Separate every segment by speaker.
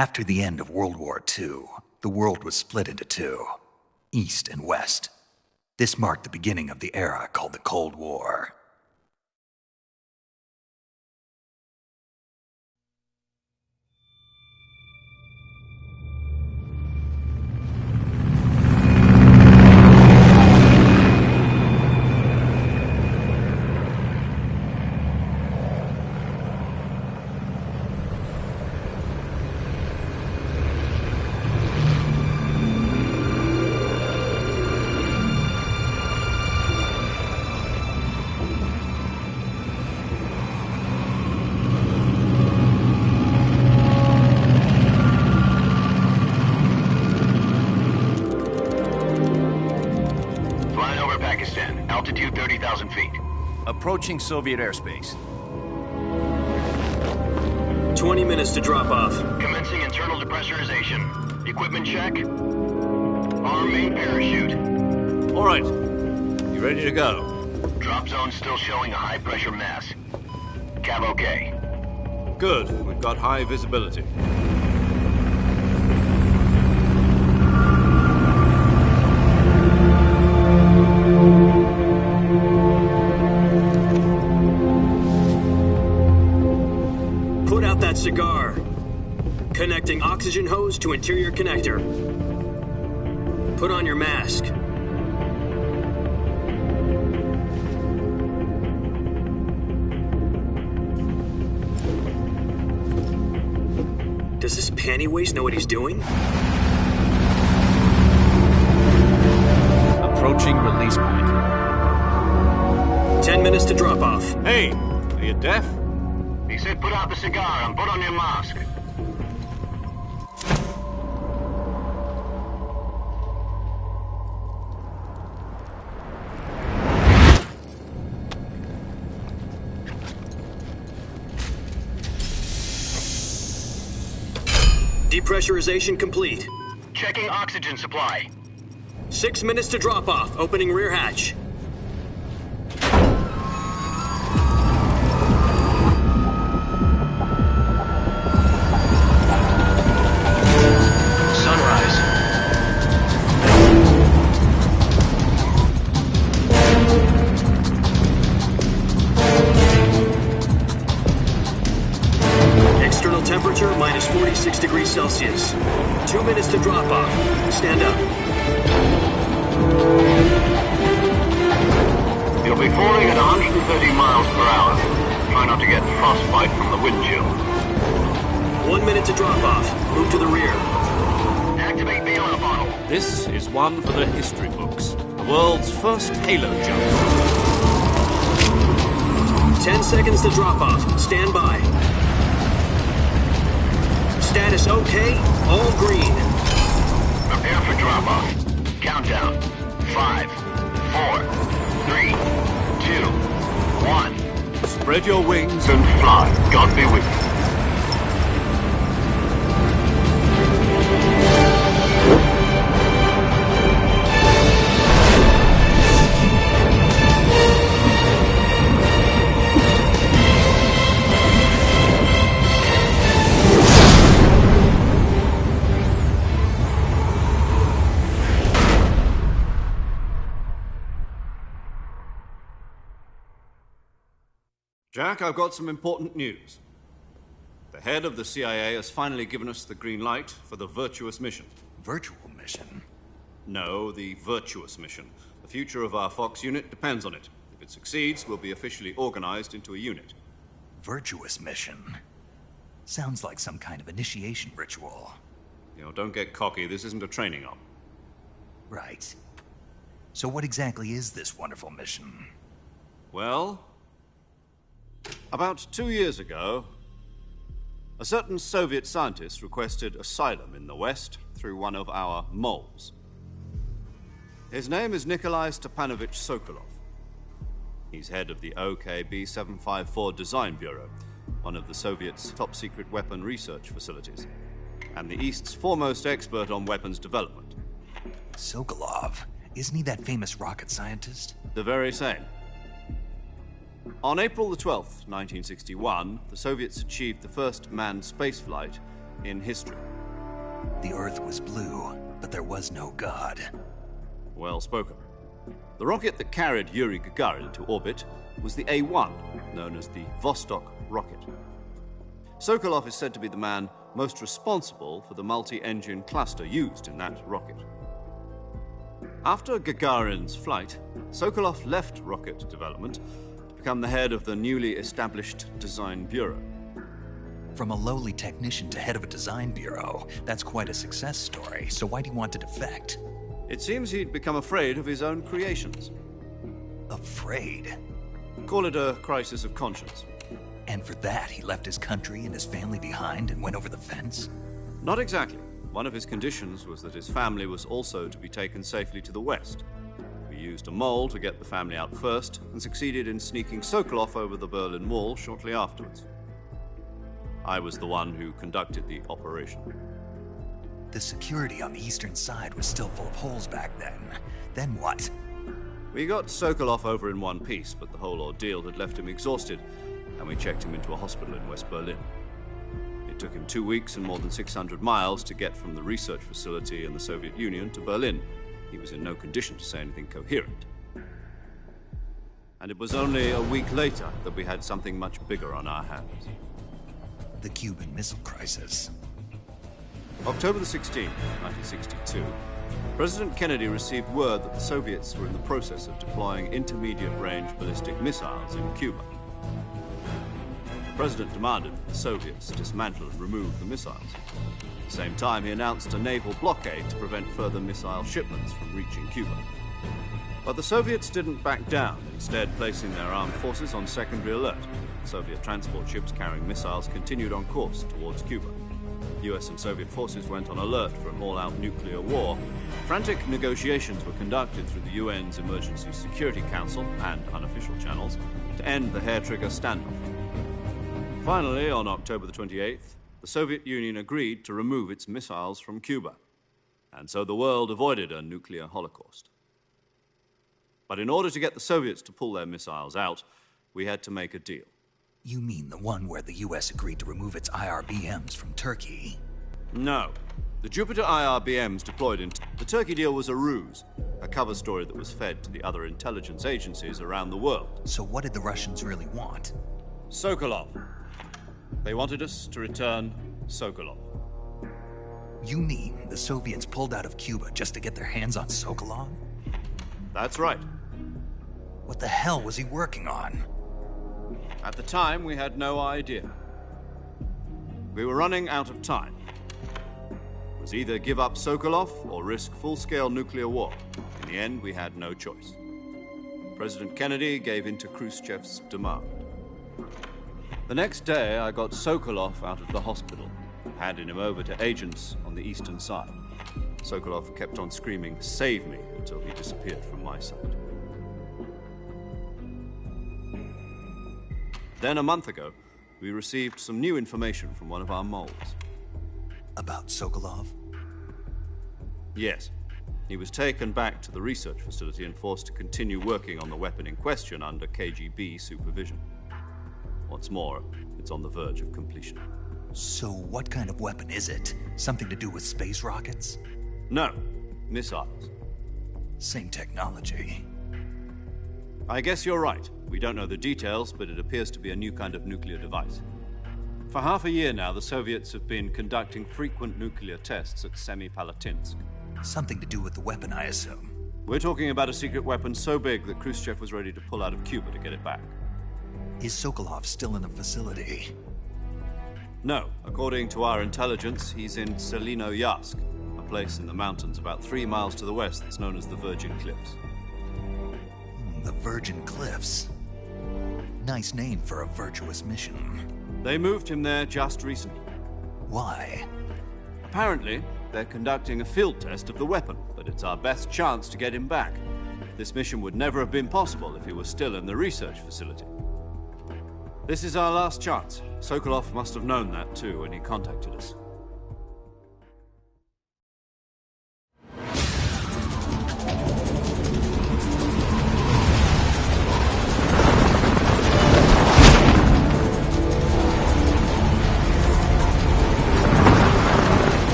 Speaker 1: After the end of World War II, the world was split into two, East and West. This marked the beginning of the era called the Cold War.
Speaker 2: Altitude 30,000 feet.
Speaker 3: Approaching Soviet airspace.
Speaker 4: 20 minutes to drop off.
Speaker 2: Commencing internal depressurization. Equipment check. Arm main parachute.
Speaker 3: All right. You ready to go?
Speaker 2: Drop zone still showing a high pressure mass. Cav okay.
Speaker 3: Good. We've got high visibility.
Speaker 4: Put out that cigar. Connecting oxygen hose to interior connector. Put on your mask. Does this pantywaist know what he's doing?
Speaker 3: Approaching release point.
Speaker 4: 10 minutes to drop off.
Speaker 3: Hey, are you deaf?
Speaker 2: He said put out the cigar and put on your mask.
Speaker 4: Depressurization complete.
Speaker 2: Checking oxygen supply.
Speaker 4: 6 minutes to drop off. Opening rear hatch.
Speaker 2: Sunrise.
Speaker 4: External temperature minus 46 degrees Celsius. 2 minutes to drop off. Stand up.
Speaker 2: You'll be falling at 130 miles per hour. Try not to get frostbite from the wind chill.
Speaker 4: 1 minute to drop off. Move to the rear.
Speaker 2: Activate bailout bottle.
Speaker 3: This is one for the history books. The world's first halo jump.
Speaker 4: 10 seconds to drop off. Stand by. Status okay. All green.
Speaker 2: Prepare for drop-off. Countdown. 5, 4, 3, 2, 1.
Speaker 3: Spread your wings
Speaker 2: And fly. God be with you.
Speaker 3: Jack, I've got some important news. The head of the CIA has finally given us the green light for the Virtuous mission.
Speaker 1: Virtual mission?
Speaker 3: No, the Virtuous mission. The future of our Fox unit depends on it. If it succeeds, we'll be officially organized into a unit.
Speaker 1: Virtuous mission? Sounds like some kind of initiation ritual.
Speaker 3: You know, don't get cocky. This isn't a training op.
Speaker 1: Right. So what exactly is this wonderful mission?
Speaker 3: Well, about 2 years ago, a certain Soviet scientist requested asylum in the West through one of our moles. His name is Nikolai Stepanovich Sokolov. He's head of the OKB-754 Design Bureau, one of the Soviets' top-secret weapon research facilities, and the East's foremost expert on weapons development.
Speaker 1: Sokolov? Isn't he that famous rocket scientist?
Speaker 3: The very same. On April the 12th, 1961, the Soviets achieved the first manned spaceflight in history.
Speaker 1: The Earth was blue, but there was no God.
Speaker 3: Well spoken. The rocket that carried Yuri Gagarin to orbit was the A-1, known as the Vostok rocket. Sokolov is said to be the man most responsible for the multi-engine cluster used in that rocket. After Gagarin's flight, Sokolov left rocket development to become the head of the newly established Design Bureau.
Speaker 1: From a lowly technician to head of a design bureau, that's quite a success story, so why do you want to defect?
Speaker 3: It seems he'd become afraid of his own creations.
Speaker 1: Afraid?
Speaker 3: Call it a crisis of conscience.
Speaker 1: And for that, he left his country and his family behind and went over the fence?
Speaker 3: Not exactly. One of his conditions was that his family was also to be taken safely to the west. We used a mole to get the family out first and succeeded in sneaking Sokolov over the Berlin Wall shortly afterwards. I was the one who conducted the operation.
Speaker 1: The security on the eastern side was still full of holes back then. Then what?
Speaker 3: We got Sokolov over in one piece, but the whole ordeal had left him exhausted, and we checked him into a hospital in West Berlin. It took him 2 weeks and more than 600 miles to get from the research facility in the Soviet Union to Berlin. He was in no condition to say anything coherent. And it was only a week later that we had something much bigger on our hands.
Speaker 1: The Cuban Missile Crisis.
Speaker 3: October the 16th, 1962, President Kennedy received word that the Soviets were in the process of deploying intermediate-range ballistic missiles in Cuba. The President demanded that the Soviets dismantle and remove the missiles. At the same time, he announced a naval blockade to prevent further missile shipments from reaching Cuba. But the Soviets didn't back down, instead placing their armed forces on secondary alert. Soviet transport ships carrying missiles continued on course towards Cuba. US and Soviet forces went on alert for an all-out nuclear war. Frantic negotiations were conducted through the UN's Emergency Security Council and unofficial channels to end the hair-trigger standoff. Finally, on October the 28th, the Soviet Union agreed to remove its missiles from Cuba. And so the world avoided a nuclear holocaust. But in order to get the Soviets to pull their missiles out, we had to make a deal.
Speaker 1: You mean the one where the US agreed to remove its IRBMs from Turkey?
Speaker 3: No. The Jupiter IRBMs deployed in the Turkey deal was a ruse, a cover story that was fed to the other intelligence agencies around the world.
Speaker 1: So what did the Russians really want?
Speaker 3: Sokolov. They wanted us to return Sokolov.
Speaker 1: You mean the Soviets pulled out of Cuba just to get their hands on Sokolov?
Speaker 3: That's right.
Speaker 1: What the hell was he working on?
Speaker 3: At the time, we had no idea. We were running out of time. It was either give up Sokolov or risk full-scale nuclear war. In the end, we had no choice. President Kennedy gave in to Khrushchev's demand. The next day, I got Sokolov out of the hospital, handing him over to agents on the eastern side. Sokolov kept on screaming, "Save me," until he disappeared from my sight. Then, a month ago, we received some new information from one of our moles.
Speaker 1: About Sokolov?
Speaker 3: Yes. He was taken back to the research facility and forced to continue working on the weapon in question under KGB supervision. What's more, it's on the verge of completion.
Speaker 1: So what kind of weapon is it? Something to do with space rockets?
Speaker 3: No, missiles.
Speaker 1: Same technology.
Speaker 3: I guess you're right. We don't know the details, but it appears to be a new kind of nuclear device. For half a year now, the Soviets have been conducting frequent nuclear tests at Semipalatinsk.
Speaker 1: Something to do with the weapon, I assume.
Speaker 3: We're talking about a secret weapon so big that Khrushchev was ready to pull out of Cuba to get it back.
Speaker 1: Is Sokolov still in the facility?
Speaker 3: No. According to our intelligence, he's in Selinoyarsk, a place in the mountains about 3 miles to the west that's known as the Virgin Cliffs.
Speaker 1: The Virgin Cliffs. Nice name for a virtuous mission.
Speaker 3: They moved him there just recently.
Speaker 1: Why?
Speaker 3: Apparently, they're conducting a field test of the weapon, but it's our best chance to get him back. This mission would never have been possible if he was still in the research facility. This is our last chance. Sokolov must have known that too when he contacted us.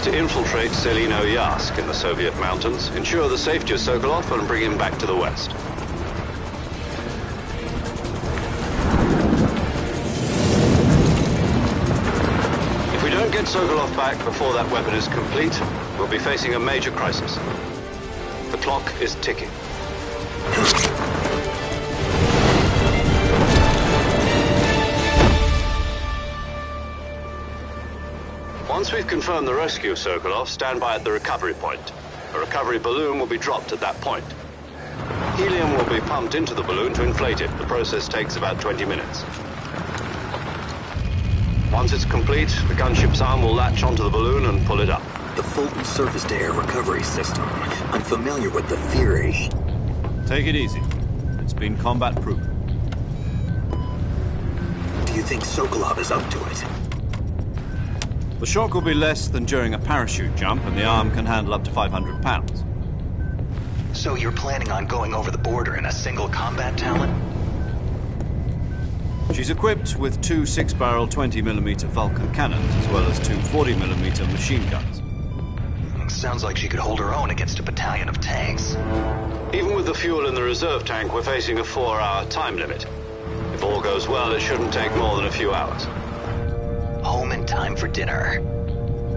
Speaker 3: to infiltrate Selino Yask in the Soviet mountains, ensure the safety of Sokolov, and bring him back to the West. If we don't get Sokolov back before that weapon is complete, we'll be facing a major crisis. The clock is ticking. Once we've confirmed the rescue of Sokolov, stand by at the recovery point. A recovery balloon will be dropped at that point. Helium will be pumped into the balloon to inflate it. The process takes about 20 minutes. Once it's complete, the gunship's arm will latch onto the balloon and pull it up.
Speaker 4: The Fulton surface-to-air recovery system. I'm familiar with the theory.
Speaker 3: Take it easy. It's been combat-proven.
Speaker 4: Do you think Sokolov is up to it?
Speaker 3: The shock will be less than during a parachute jump, and the arm can handle up to 500 pounds.
Speaker 1: So you're planning on going over the border in a single combat talent?
Speaker 3: She's equipped with two 6-barrel 20mm Vulcan cannons, as well as two 40mm machine guns.
Speaker 1: Sounds like she could hold her own against a battalion of tanks.
Speaker 3: Even with the fuel in the reserve tank, we're facing a 4-hour time limit. If all goes well, it shouldn't take more than a few hours.
Speaker 1: Home in time for dinner.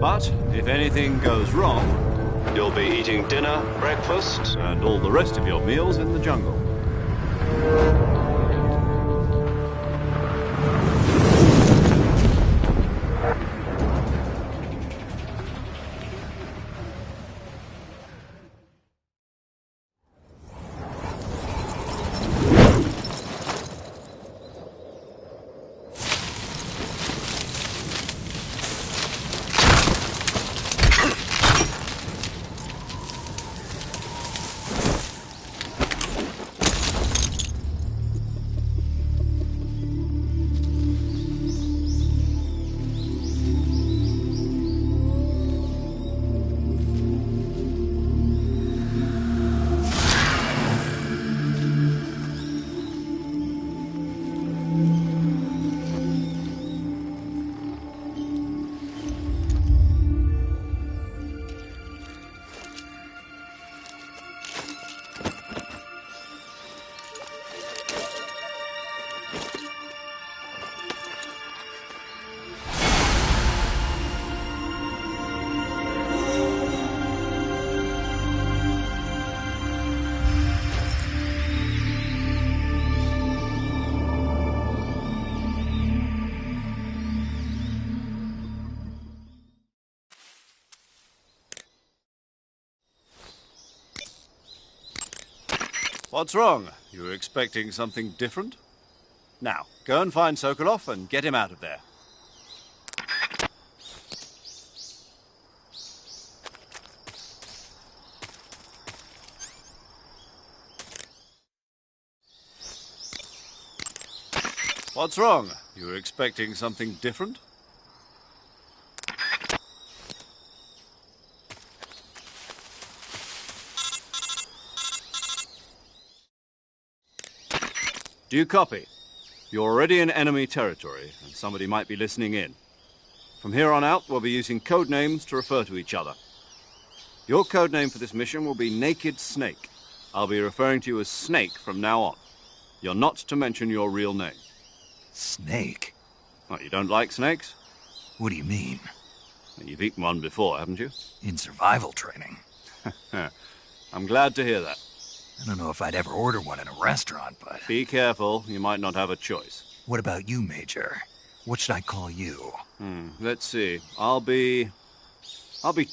Speaker 3: But if anything goes wrong, you'll be eating dinner, breakfast, and all the rest of your meals in the jungle. What's wrong? You were expecting something different? Now, go and find Sokolov and get him out of there. What's wrong? You were expecting something different? Do you copy? You're already in enemy territory, and somebody might be listening in. From here on out, we'll be using code names to refer to each other. Your code name for this mission will be Naked Snake. I'll be referring to you as Snake from now on. You're not to mention your real name.
Speaker 1: Snake?
Speaker 3: What, you don't like snakes?
Speaker 1: What do you mean?
Speaker 3: You've eaten one before, haven't you?
Speaker 1: In survival training.
Speaker 3: I'm glad to hear that.
Speaker 1: I don't know if I'd ever order one in a restaurant, but...
Speaker 3: Be careful, you might not have a choice.
Speaker 1: What about you, Major? What should I call you?
Speaker 3: Let's see. I'll be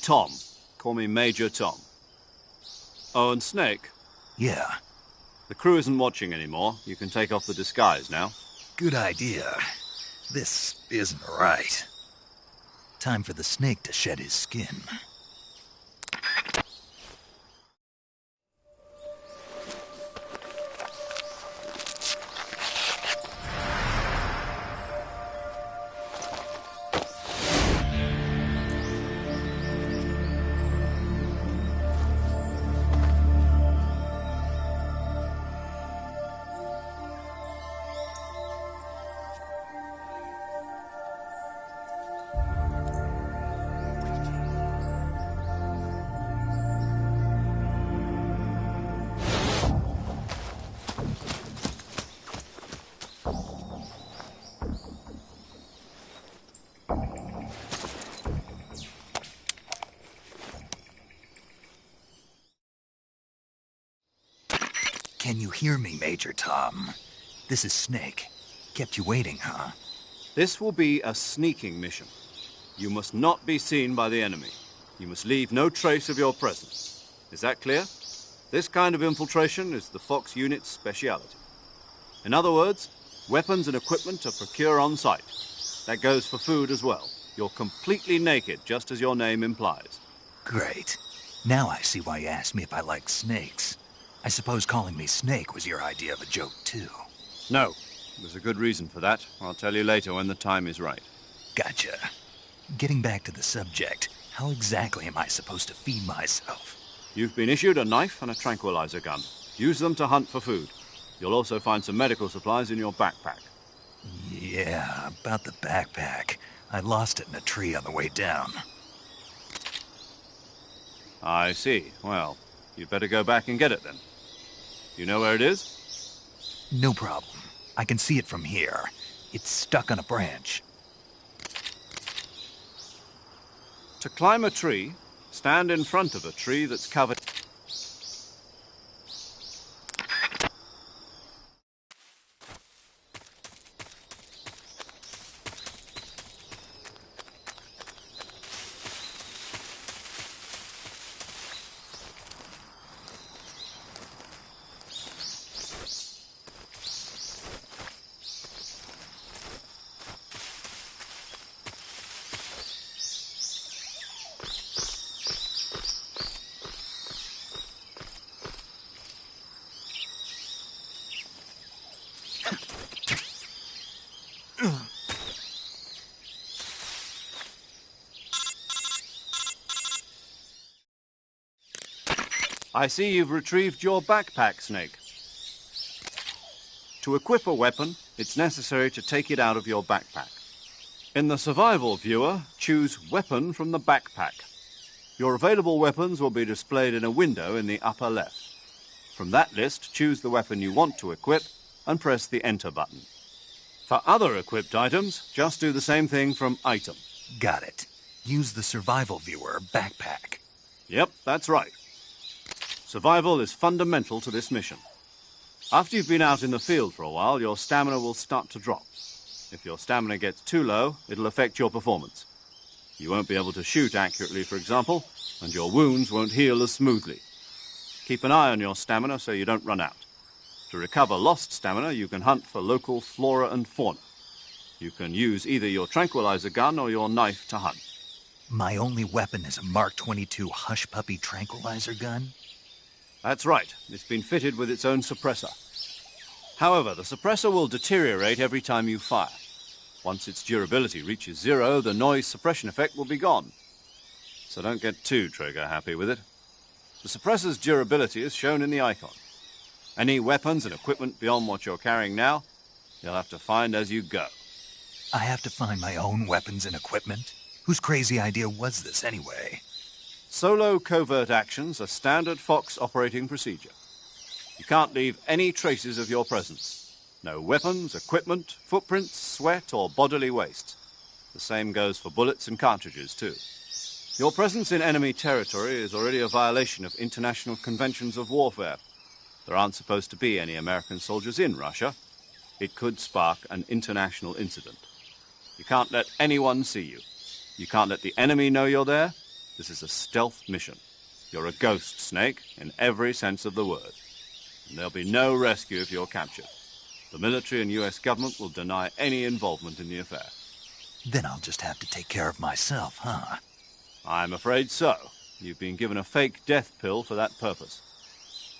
Speaker 3: Tom. Call me Major Tom. Oh, and Snake?
Speaker 1: Yeah.
Speaker 3: The crew isn't watching anymore. You can take off the disguise now.
Speaker 1: Good idea. This isn't right. Time for the snake to shed his skin. Can you hear me, Major Tom? This is Snake. Kept you waiting, huh?
Speaker 3: This will be a sneaking mission. You must not be seen by the enemy. You must leave no trace of your presence. Is that clear? This kind of infiltration is the Fox unit's speciality. In other words, weapons and equipment are procured on site. That goes for food as well. You're completely naked, just as your name implies.
Speaker 1: Great. Now I see why you asked me if I like snakes. I suppose calling me Snake was your idea of a joke, too.
Speaker 3: No. There's a good reason for that. I'll tell you later when the time is right.
Speaker 1: Gotcha. Getting back to the subject, how exactly am I supposed to feed myself?
Speaker 3: You've been issued a knife and a tranquilizer gun. Use them to hunt for food. You'll also find some medical supplies in your backpack.
Speaker 1: Yeah, about the backpack. I lost it in a tree on the way down.
Speaker 3: I see. Well, you'd better go back and get it then. You know where it is?
Speaker 1: No problem. I can see it from here. It's stuck on a branch.
Speaker 3: To climb a tree, stand in front of a tree that's covered. I see you've retrieved your backpack, Snake. To equip a weapon, it's necessary to take it out of your backpack. In the survival viewer, choose Weapon from the backpack. Your available weapons will be displayed in a window in the upper left. From that list, choose the weapon you want to equip and press the Enter button. For other equipped items, just do the same thing from Item.
Speaker 1: Got it. Use the survival viewer backpack.
Speaker 3: Yep, that's right. Survival is fundamental to this mission. After you've been out in the field for a while, your stamina will start to drop. If your stamina gets too low, it'll affect your performance. You won't be able to shoot accurately, for example, and your wounds won't heal as smoothly. Keep an eye on your stamina so you don't run out. To recover lost stamina, you can hunt for local flora and fauna. You can use either your tranquilizer gun or your knife to hunt.
Speaker 1: My only weapon is a Mark 22 Hush Puppy tranquilizer gun?
Speaker 3: That's right. It's been fitted with its own suppressor. However, the suppressor will deteriorate every time you fire. Once its durability reaches 0, the noise suppression effect will be gone. So don't get too trigger-happy with it. The suppressor's durability is shown in the icon. Any weapons and equipment beyond what you're carrying now, you'll have to find as you go.
Speaker 1: I have to find my own weapons and equipment? Whose crazy idea was this, anyway?
Speaker 3: Solo covert actions are standard Fox operating procedure. You can't leave any traces of your presence. No weapons, equipment, footprints, sweat, or bodily waste. The same goes for bullets and cartridges, too. Your presence in enemy territory is already a violation of international conventions of warfare. There aren't supposed to be any American soldiers in Russia. It could spark an international incident. You can't let anyone see you. You can't let the enemy know you're there. This is a stealth mission. You're a ghost, Snake, in every sense of the word. And there'll be no rescue if you're captured. The military and U.S. government will deny any involvement in the affair.
Speaker 1: Then I'll just have to take care of myself, huh?
Speaker 3: I'm afraid so. You've been given a fake death pill for that purpose.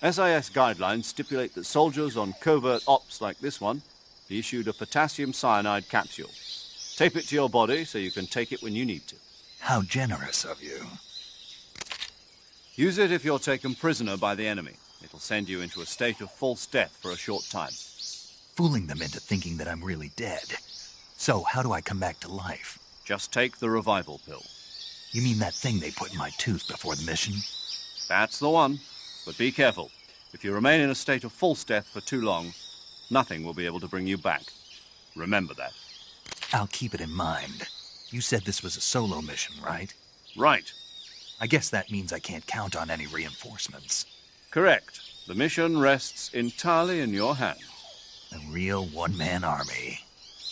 Speaker 3: SIS guidelines stipulate that soldiers on covert ops like this one be issued a potassium cyanide capsule. Tape it to your body so you can take it when you need to.
Speaker 1: How generous of you.
Speaker 3: Use it if you're taken prisoner by the enemy. It'll send you into a state of false death for a short time.
Speaker 1: Fooling them into thinking that I'm really dead. So, how do I come back to life?
Speaker 3: Just take the revival pill.
Speaker 1: You mean that thing they put in my tooth before the mission?
Speaker 3: That's the one. But be careful. If you remain in a state of false death for too long, nothing will be able to bring you back. Remember that.
Speaker 1: I'll keep it in mind. You said this was a solo mission, right?
Speaker 3: Right.
Speaker 1: I guess that means I can't count on any reinforcements.
Speaker 3: Correct. The mission rests entirely in your hands.
Speaker 1: A real one-man army.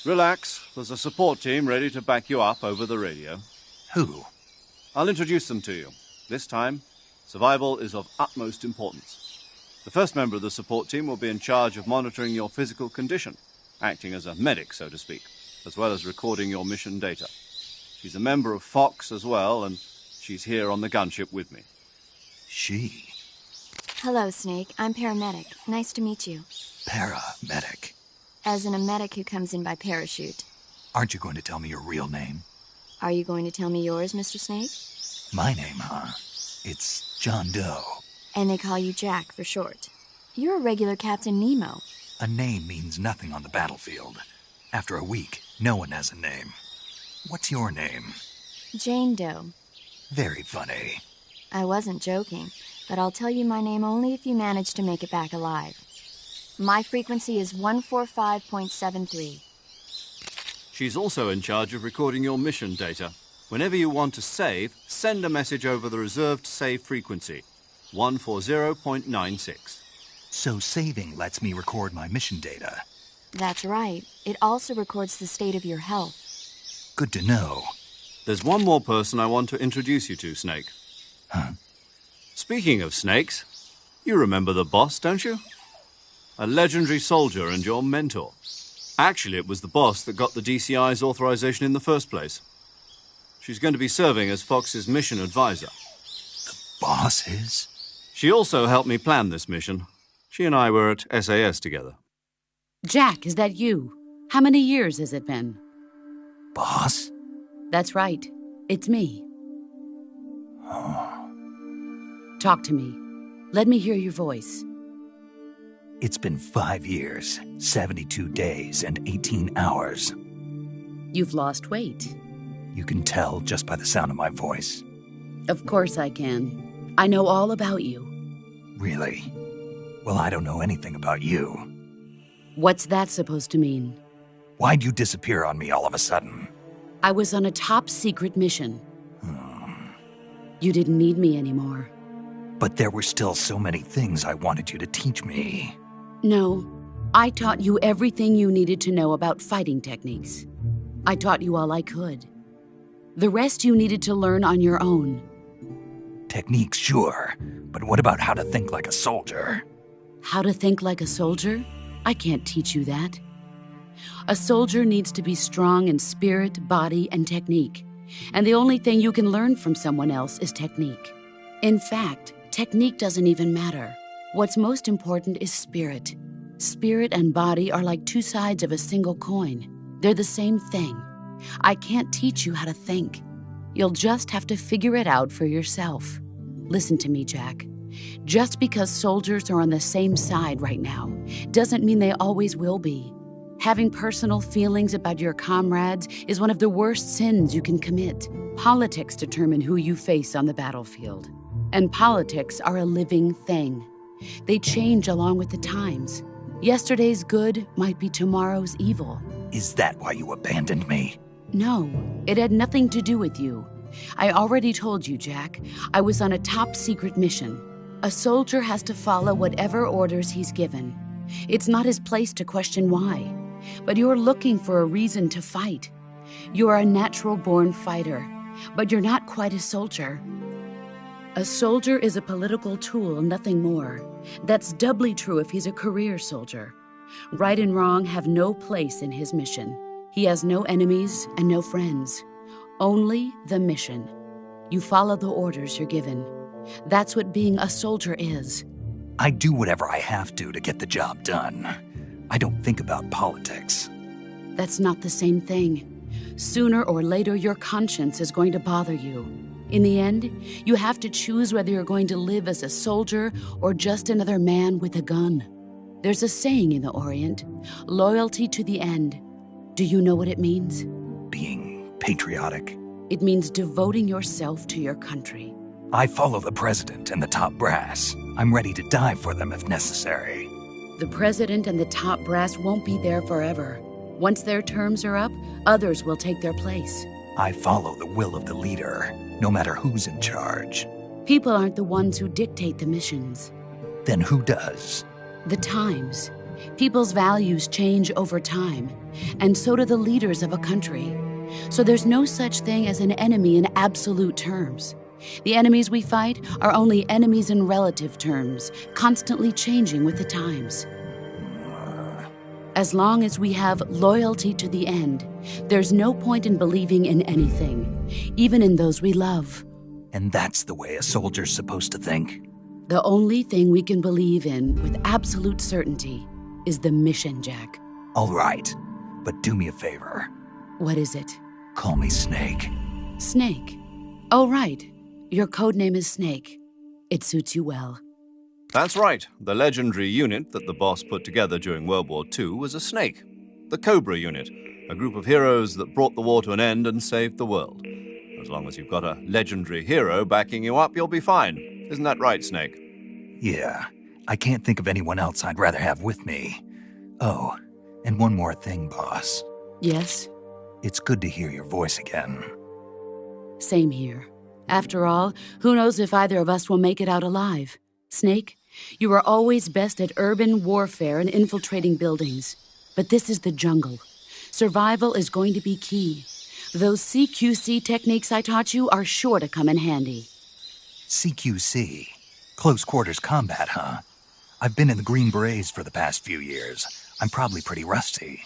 Speaker 3: Relax, there's a support team ready to back you up over the radio.
Speaker 1: Who?
Speaker 3: I'll introduce them to you. This time, survival is of utmost importance. The first member of the support team will be in charge of monitoring your physical condition, acting as a medic, so to speak, as well as recording your mission data. She's a member of Fox as well, and she's here on the gunship with me.
Speaker 1: She.
Speaker 5: Hello, Snake. I'm paramedic. Nice to meet you.
Speaker 1: Paramedic.
Speaker 5: As in a medic who comes in by parachute.
Speaker 1: Aren't you going to tell me your real name?
Speaker 5: Are you going to tell me yours, Mr. Snake?
Speaker 1: My name, huh? It's John Doe.
Speaker 5: And they call you Jack for short. You're a regular Captain Nemo.
Speaker 1: A name means nothing on the battlefield. After a week, no one has a name. What's your name?
Speaker 5: Jane Doe.
Speaker 1: Very funny.
Speaker 5: I wasn't joking, but I'll tell you my name only if you manage to make it back alive. My frequency is 145.73.
Speaker 3: She's also in charge of recording your mission data. Whenever you want to save, send a message over the reserved save frequency, 140.96.
Speaker 1: So saving lets me record my mission data.
Speaker 5: That's right. It also records the state of your health.
Speaker 1: Good to know.
Speaker 3: There's one more person I want to introduce you to, Snake.
Speaker 1: Huh?
Speaker 3: Speaking of snakes, you remember the boss, don't you? A legendary soldier and your mentor. Actually, it was the boss that got the DCI's authorization in the first place. She's going to be serving as Fox's mission advisor.
Speaker 1: Boss is?
Speaker 3: She also helped me plan this mission. She and I were at SAS together.
Speaker 6: Jack, is that you? How many years has it been?
Speaker 1: Boss?
Speaker 6: That's right. It's me. Talk to me. Let me hear your voice.
Speaker 1: It's been 5 years, 72 days, and 18 hours.
Speaker 6: You've lost weight.
Speaker 1: You can tell just by the sound of my voice.
Speaker 6: Of course I can. I know all about you.
Speaker 1: Really? Well, I don't know anything about you.
Speaker 6: What's that supposed to mean?
Speaker 1: Why'd you disappear on me all of a sudden?
Speaker 6: I was on a top-secret mission. You didn't need me anymore.
Speaker 1: But there were still so many things I wanted you to teach me.
Speaker 6: No, I taught you everything you needed to know about fighting techniques. I taught you all I could. The rest you needed to learn on your own.
Speaker 1: Techniques, sure. But what about how to think like a soldier?
Speaker 6: How to think like a soldier? I can't teach you that. A soldier needs to be strong in spirit, body, and technique. And the only thing you can learn from someone else is technique. In fact, technique doesn't even matter. What's most important is spirit. Spirit and body are like two sides of a single coin. They're the same thing. I can't teach you how to think. You'll just have to figure it out for yourself. Listen to me, Jack. Just because soldiers are on the same side right now doesn't mean they always will be. Having personal feelings about your comrades is one of the worst sins you can commit. Politics determine who you face on the battlefield. And politics are a living thing. They change along with the times. Yesterday's good might be tomorrow's evil.
Speaker 1: Is that why you abandoned me?
Speaker 6: No, it had nothing to do with you. I already told you, Jack. I was on a top-secret mission. A soldier has to follow whatever orders he's given. It's not his place to question why. But you're looking for a reason to fight. You're a natural-born fighter, but you're not quite a soldier. A soldier is a political tool, nothing more. That's doubly true if he's a career soldier. Right and wrong have no place in his mission. He has no enemies and no friends. Only the mission. You follow the orders you're given. That's what being a soldier is.
Speaker 1: I do whatever I have to get the job done. I don't think about politics.
Speaker 6: That's not the same thing. Sooner or later, your conscience is going to bother you. In the end, you have to choose whether you're going to live as a soldier or just another man with a gun. There's a saying in the Orient, loyalty to the end. Do you know what it means?
Speaker 1: Being patriotic.
Speaker 6: It means devoting yourself to your country.
Speaker 1: I follow the president and the top brass. I'm ready to die for them if necessary.
Speaker 6: The president and the top brass won't be there forever. Once their terms are up, others will take their place.
Speaker 1: I follow the will of the leader, no matter who's in charge.
Speaker 6: People aren't the ones who dictate the missions.
Speaker 1: Then who does?
Speaker 6: The times. People's values change over time, and so do the leaders of a country. So there's no such thing as an enemy in absolute terms. The enemies we fight are only enemies in relative terms, constantly changing with the times. As long as we have loyalty to the end, there's no point in believing in anything, even in those we love.
Speaker 1: And that's the way a soldier's supposed to think?
Speaker 6: The only thing we can believe in with absolute certainty is the mission, Jack.
Speaker 1: All right, but do me a favor.
Speaker 6: What is it?
Speaker 1: Call me Snake.
Speaker 6: Snake. Oh, right. Your codename is Snake. It suits you well.
Speaker 3: That's right. The legendary unit that the boss put together during World War II was a snake. The Cobra unit, a group of heroes that brought the war to an end and saved the world. As long as you've got a legendary hero backing you up, you'll be fine. Isn't that right, Snake?
Speaker 1: Yeah, I can't think of anyone else I'd rather have with me. Oh, and one more thing, boss.
Speaker 6: Yes?
Speaker 1: It's good to hear your voice again.
Speaker 6: Same here. After all, who knows if either of us will make it out alive? Snake, you are always best at urban warfare and infiltrating buildings. But this is the jungle. Survival is going to be key. Those CQC techniques I taught you are sure to come in handy.
Speaker 1: CQC? Close quarters combat, huh? I've been in the Green Berets for the past few years. I'm probably pretty rusty.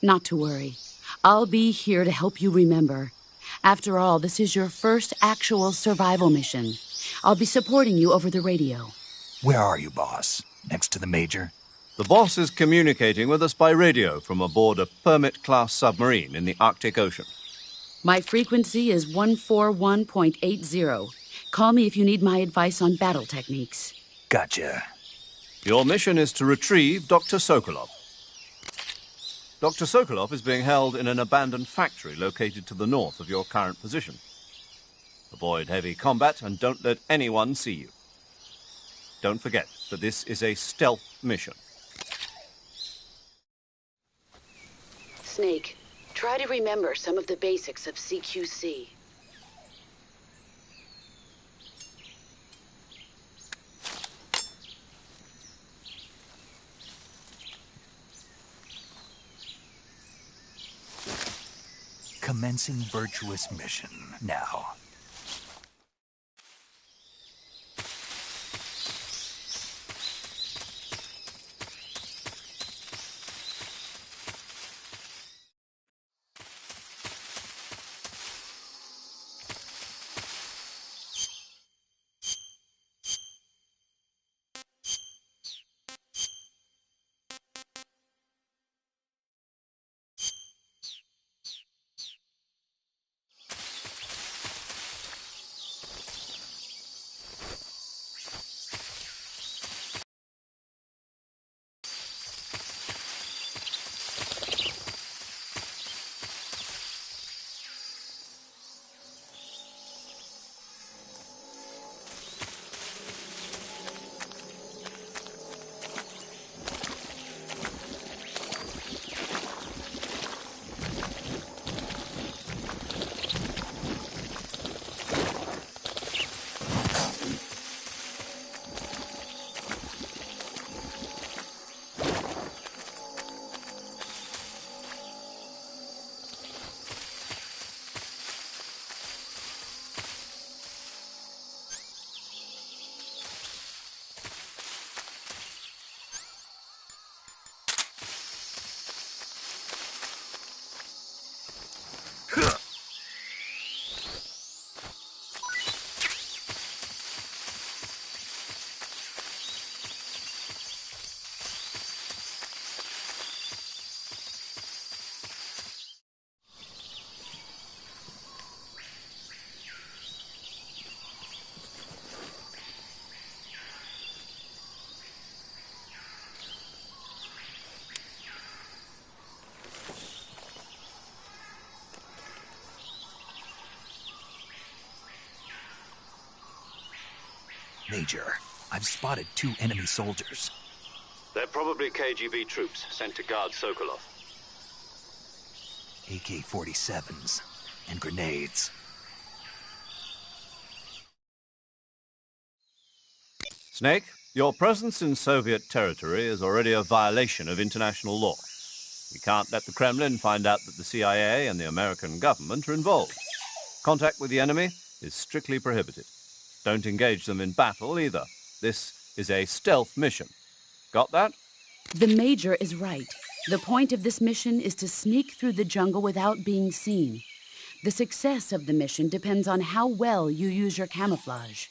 Speaker 6: Not to worry. I'll be here to help you remember. After all, this is your first actual survival mission. I'll be supporting you over the radio.
Speaker 1: Where are you, boss? Next to the Major?
Speaker 3: The boss is communicating with us by radio from aboard a Permit-class submarine in the Arctic Ocean.
Speaker 6: My frequency is 141.80. Call me if you need my advice on battle techniques.
Speaker 1: Gotcha.
Speaker 3: Your mission is to retrieve Dr. Sokolov. Dr. Sokolov is being held in an abandoned factory located to the north of your current position. Avoid heavy combat and don't let anyone see you. Don't forget that this is a stealth mission.
Speaker 6: Snake, try to remember some of the basics of CQC.
Speaker 1: Commencing virtuous mission now. Major, I've spotted 2 enemy soldiers.
Speaker 2: They're probably KGB troops sent to guard Sokolov.
Speaker 1: AK-47s and grenades.
Speaker 3: Snake, Your presence in Soviet territory is already a violation of international law. We can't let the Kremlin find out that the CIA and the American government are involved. Contact with the enemy is strictly prohibited. Don't engage them in battle either. This is a stealth mission. Got that?
Speaker 6: The Major is right. The point of this mission is to sneak through the jungle without being seen. The success of the mission depends on how well you use your camouflage.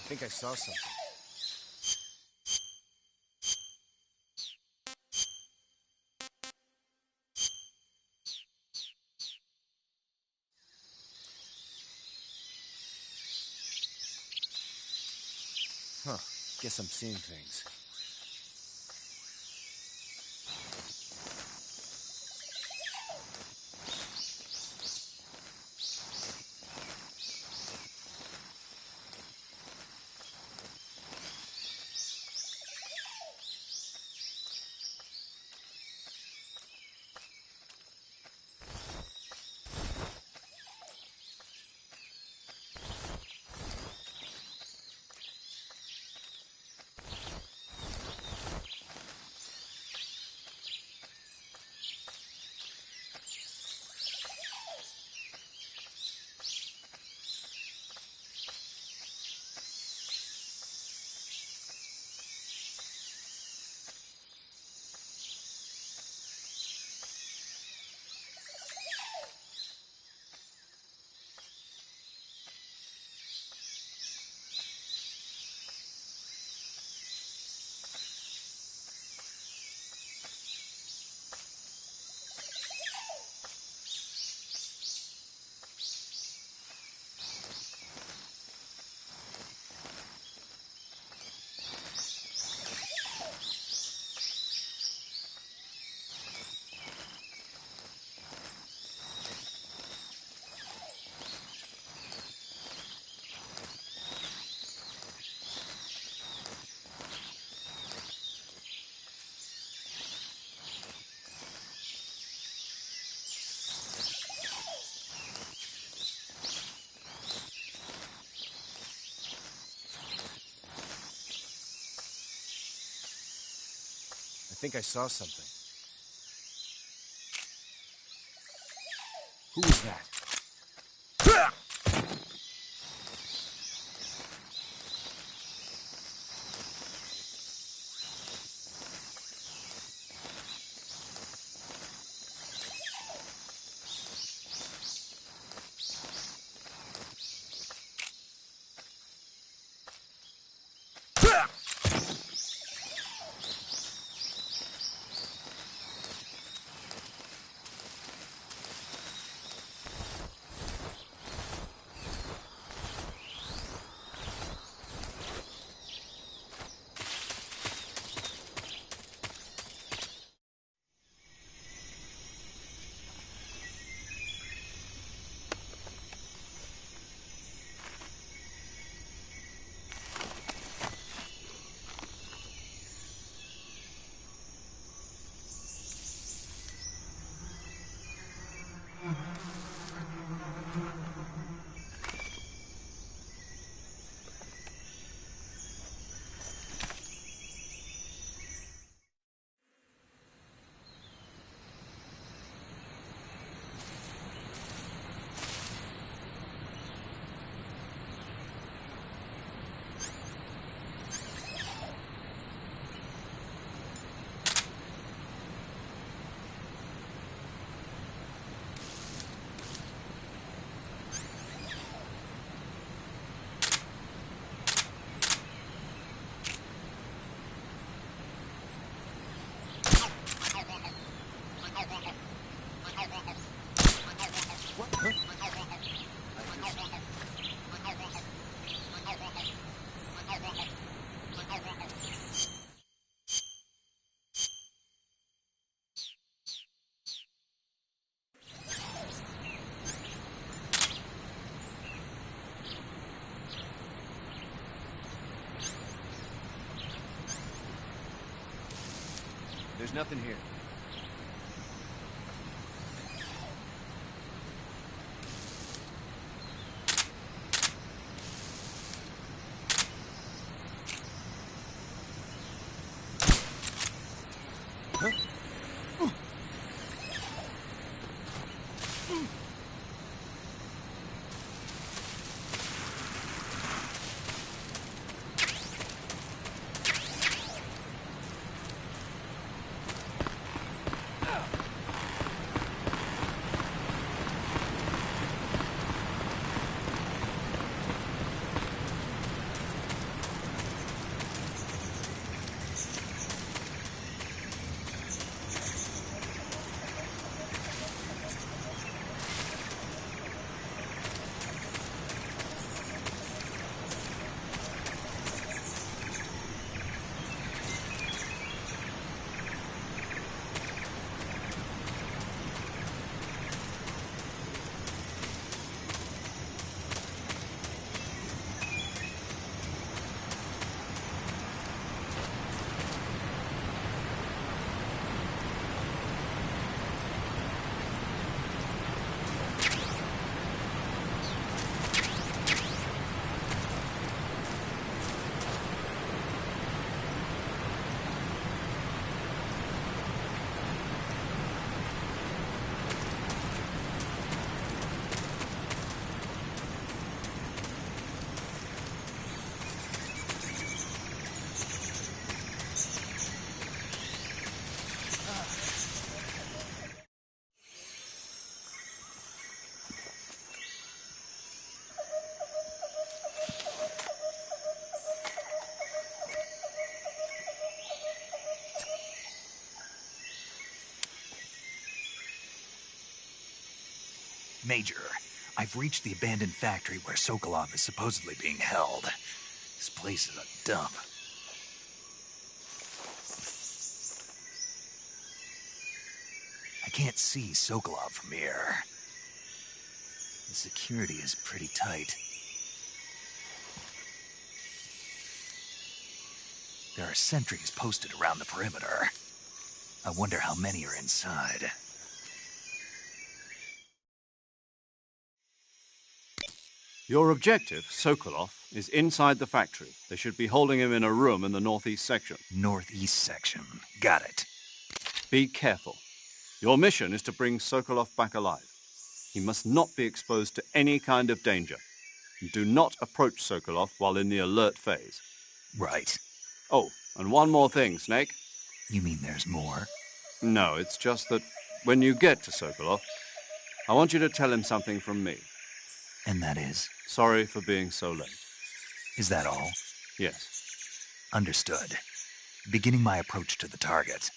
Speaker 7: think I saw something. Huh. Guess I'm seeing things. I think I saw something. Who was that? There's nothing here.
Speaker 1: Major, I've reached the abandoned factory where Sokolov is supposedly being held. This place is a dump. I can't see Sokolov from here. The security is pretty tight. There are sentries posted around the perimeter. I wonder how many are inside.
Speaker 3: Your objective, Sokolov, is inside the factory. They should be holding him in a room in the northeast section.
Speaker 1: Northeast section. Got it.
Speaker 3: Be careful. Your mission is to bring Sokolov back alive. He must not be exposed to any kind of danger. Do not approach Sokolov while in the alert phase.
Speaker 1: Right.
Speaker 3: Oh, and one more thing, Snake.
Speaker 1: You mean there's more?
Speaker 3: No, it's just that when you get to Sokolov, I want you to tell him something from me.
Speaker 1: And that is?
Speaker 3: Sorry for being so late.
Speaker 1: Is that all?
Speaker 3: Yes.
Speaker 1: Understood. Beginning my approach to the target.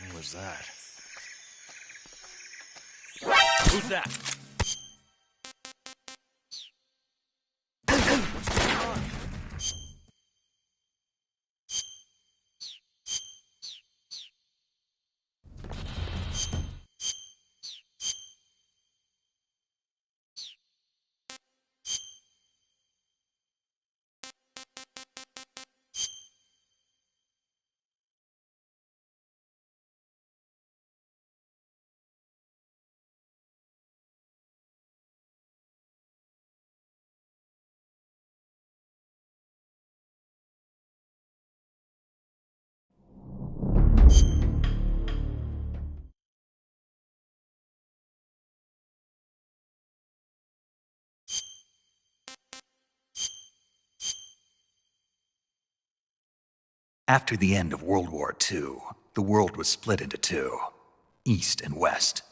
Speaker 7: What was that?
Speaker 4: Who's that?
Speaker 1: After the end of World War II, the world was split into two, East and West.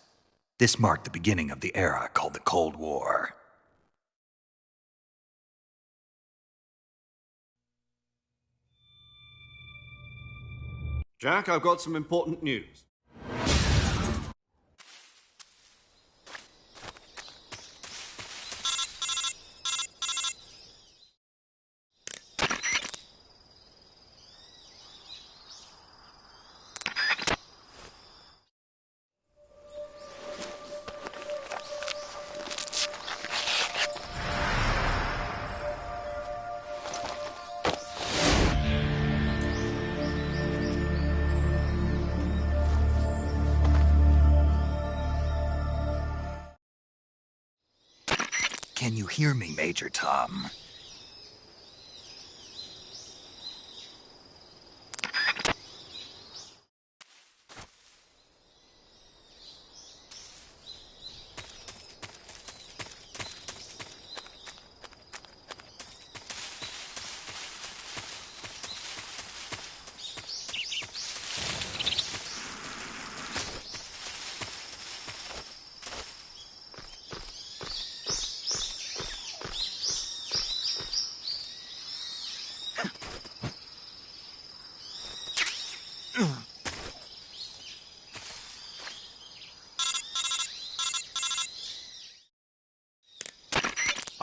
Speaker 1: This marked the beginning of the era called the Cold War.
Speaker 3: Jack, I've got some important news.
Speaker 1: Can you hear me, Major Tom?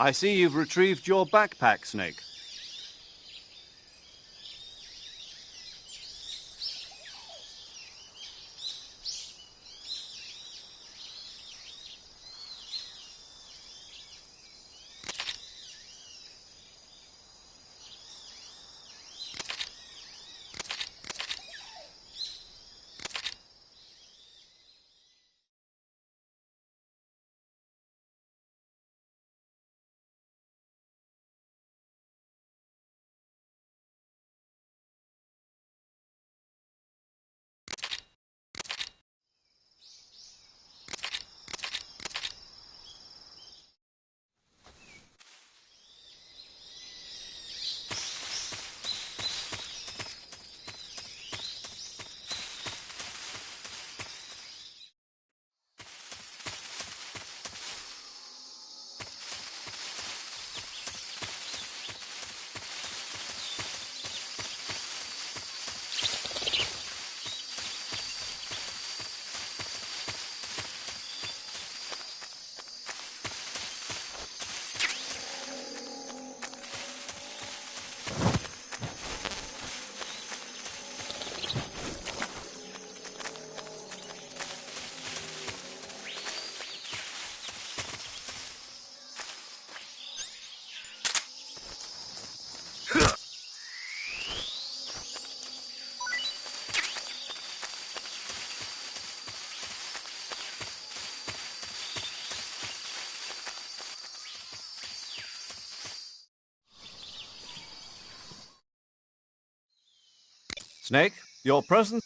Speaker 3: I see you've retrieved your backpack, Snake. Snake, your presence...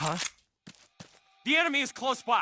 Speaker 7: Huh?
Speaker 8: The enemy is close by.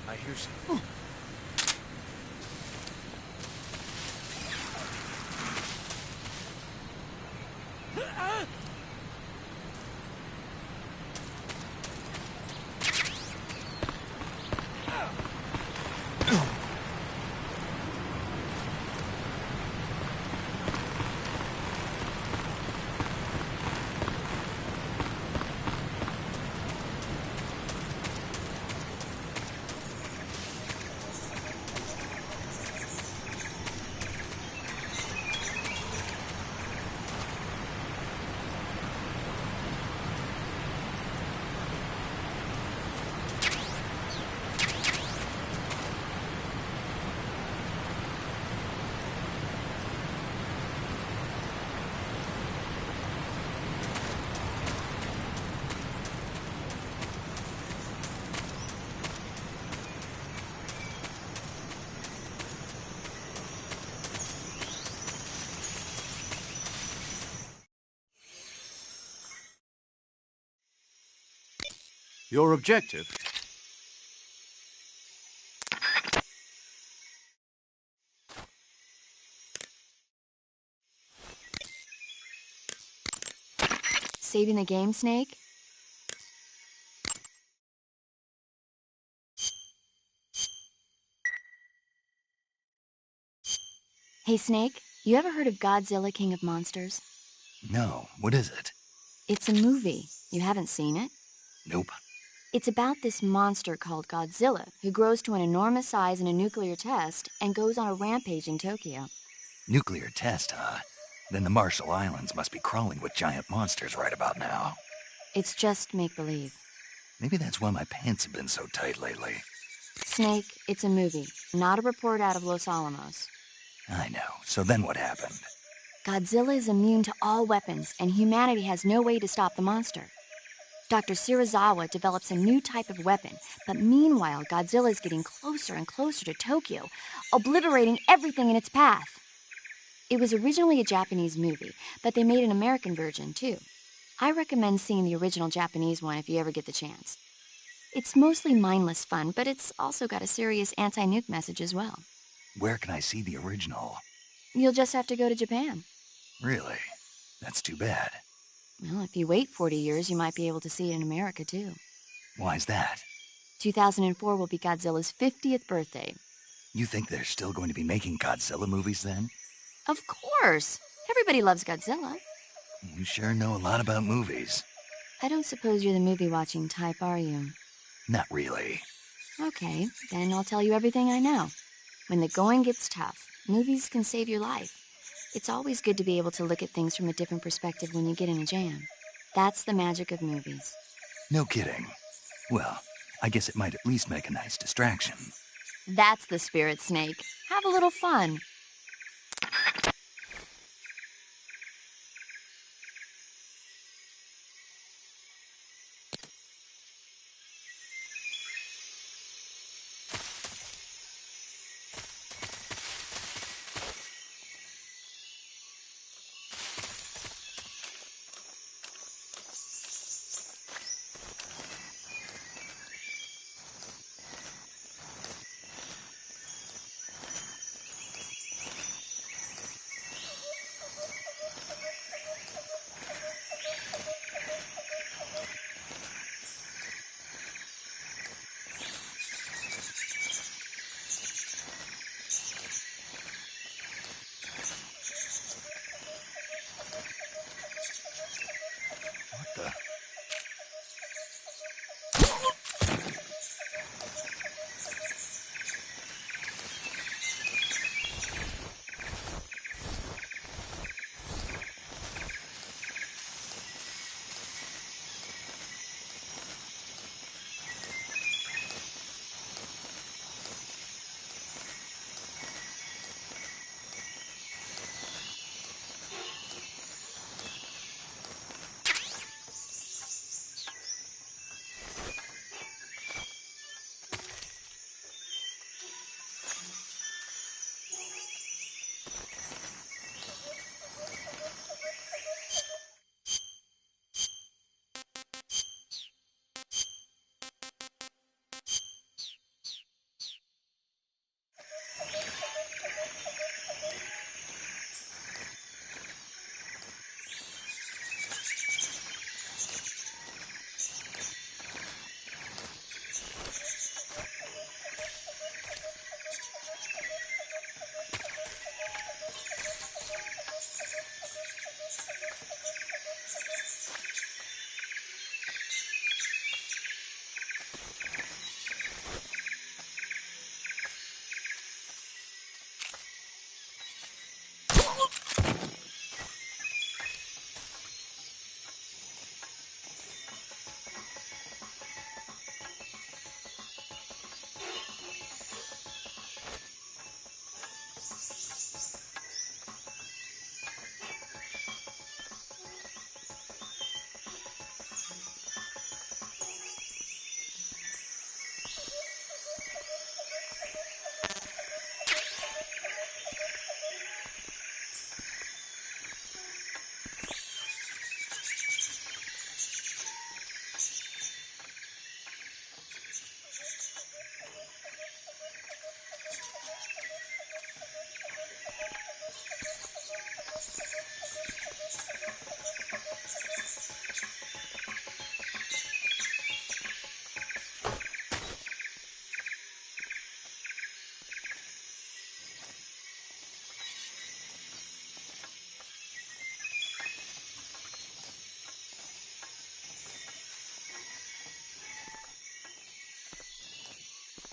Speaker 7: I hear something.
Speaker 3: Your objective?
Speaker 5: Saving the game, Snake? Hey, Snake, you ever heard of Godzilla, King of Monsters?
Speaker 1: No, what is it?
Speaker 5: It's a movie. You haven't seen it?
Speaker 1: Nope.
Speaker 5: It's about this monster called Godzilla, who grows to an enormous size in a nuclear test and goes on a rampage in Tokyo.
Speaker 1: Nuclear test, huh? Then the Marshall Islands must be crawling with giant monsters right about now.
Speaker 5: It's just make-believe.
Speaker 1: Maybe that's why my pants have been so tight lately.
Speaker 5: Snake, it's a movie, not a report out of Los Alamos.
Speaker 1: I know. So then what happened?
Speaker 5: Godzilla is immune to all weapons, and humanity has no way to stop the monster. Dr. Shirazawa develops a new type of weapon, but meanwhile, Godzilla is getting closer and closer to Tokyo, obliterating everything in its path. It was originally a Japanese movie, but they made an American version, too. I recommend seeing the original Japanese one if you ever get the chance. It's mostly mindless fun, but it's also got a serious anti-nuke message as well.
Speaker 1: Where can I see the original?
Speaker 5: You'll just have to go to Japan.
Speaker 1: Really? That's too bad.
Speaker 5: Well, if you wait 40 years, you might be able to see it in America, too.
Speaker 1: Why's that?
Speaker 5: 2004 will be Godzilla's 50th birthday.
Speaker 1: You think they're still going to be making Godzilla movies then?
Speaker 5: Of course! Everybody loves Godzilla.
Speaker 1: You sure know a lot about movies.
Speaker 5: I don't suppose you're the movie-watching type, are you?
Speaker 1: Not really.
Speaker 5: Okay, then I'll tell you everything I know. When the going gets tough, movies can save your life. It's always good to be able to look at things from a different perspective when you get in a jam. That's the magic of movies.
Speaker 1: No kidding. Well, I guess it might at least make a nice distraction.
Speaker 5: That's the spirit, Snake. Have a little fun.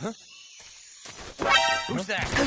Speaker 7: Who's that?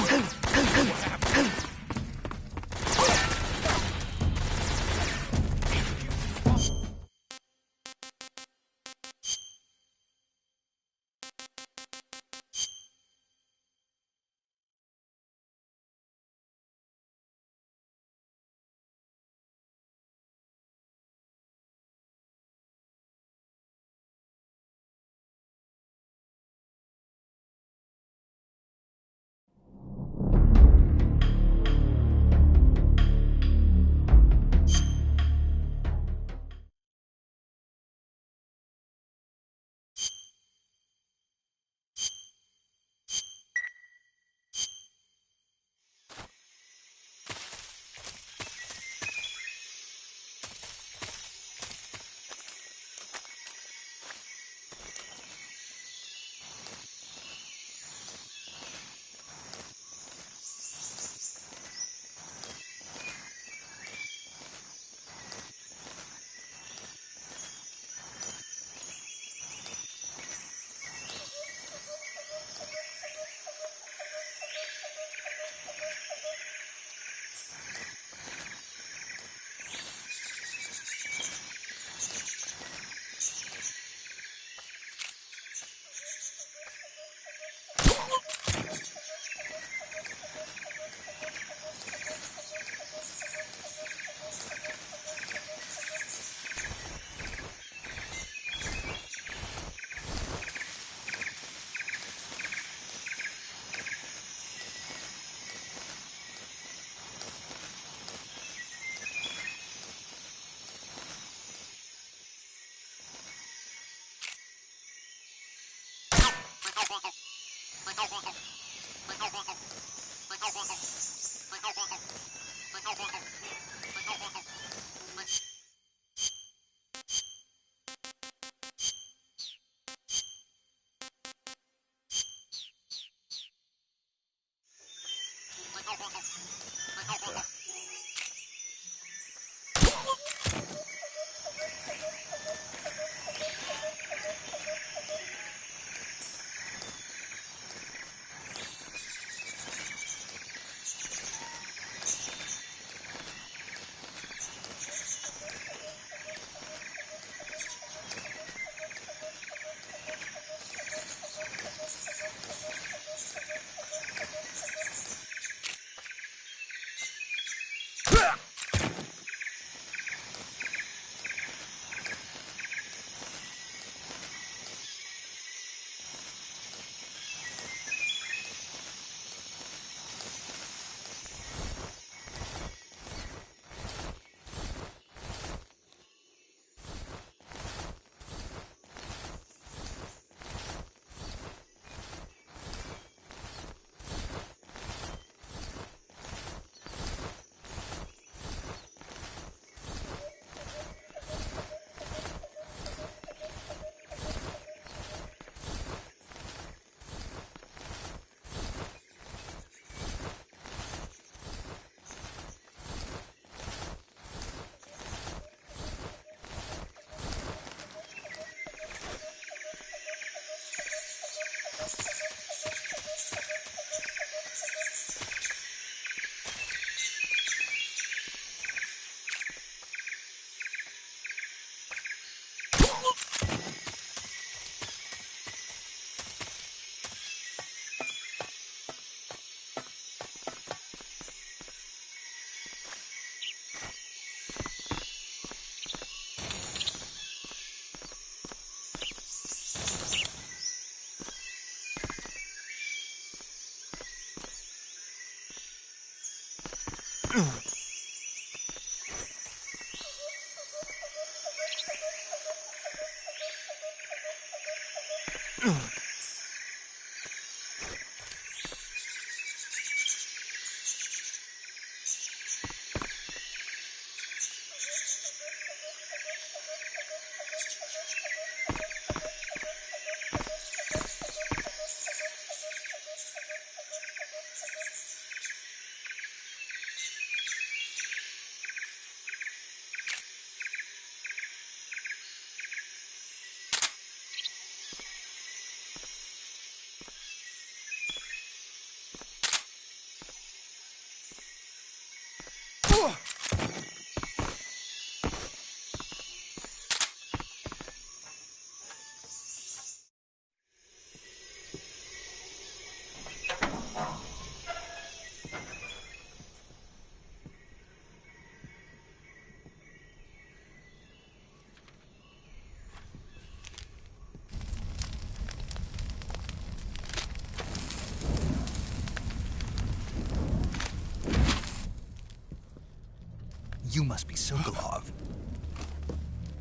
Speaker 1: You must be Sokolov.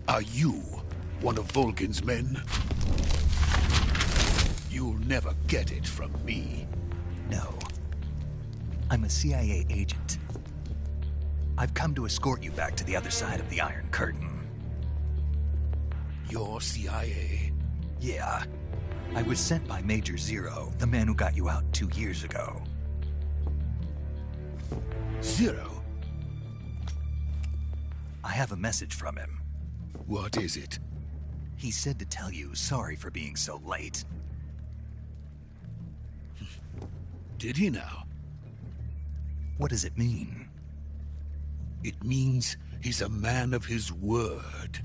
Speaker 9: Are you one of Volgin's men? You'll never get it from me.
Speaker 1: No. I'm a CIA agent. I've come to escort you back to the other side of the Iron Curtain.
Speaker 9: You're CIA?
Speaker 1: Yeah. I was sent by Major Zero, the man who got you out 2 years ago.
Speaker 9: Zero?
Speaker 1: I have a message from him.
Speaker 9: What is it?
Speaker 1: He said to tell you sorry for being so late.
Speaker 9: Did he now?
Speaker 1: What does it mean?
Speaker 9: It means he's a man of his word.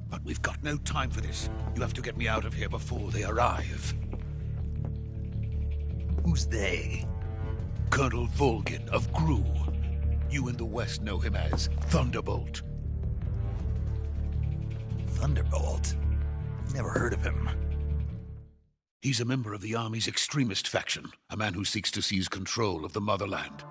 Speaker 9: But we've got no time for this. You have to get me out of here before they arrive.
Speaker 1: Who's they?
Speaker 9: Colonel Volgin of GRU. You in the West know him as Thunderbolt.
Speaker 1: Thunderbolt? Never heard of him.
Speaker 9: He's a member of the Army's extremist faction, a man who seeks to seize control of the motherland.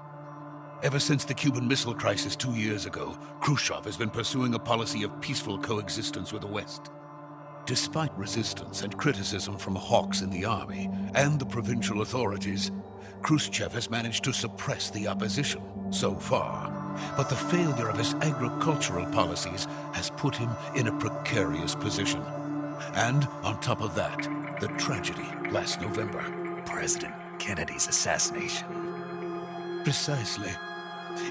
Speaker 9: Ever since the Cuban Missile Crisis 2 years ago, Khrushchev has been pursuing a policy of peaceful coexistence with the West. Despite resistance and criticism from hawks in the army and the provincial authorities, Khrushchev has managed to suppress the opposition so far. But the failure of his agricultural policies has put him in a precarious position. And on top of that, the tragedy last November.
Speaker 1: President Kennedy's assassination.
Speaker 9: Precisely.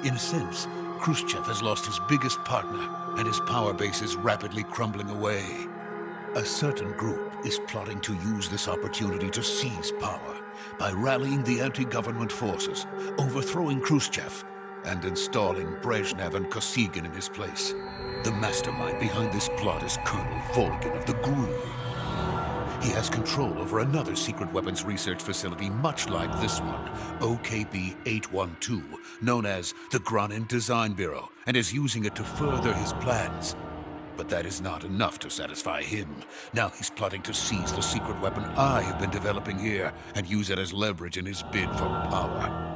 Speaker 9: In a sense, Khrushchev has lost his biggest partner, and his power base is rapidly crumbling away. A certain group is plotting to use this opportunity to seize power by rallying the anti-government forces, overthrowing Khrushchev, and installing Brezhnev and Kosygin in his place. The mastermind behind this plot is Colonel Volgin of the GRU. He has control over another secret weapons research facility much like this one, OKB-812, known as the Granin Design Bureau, and is using it to further his plans. But that is not enough to satisfy him. Now he's plotting to seize the secret weapon I have been developing here and use it as leverage in his bid for power.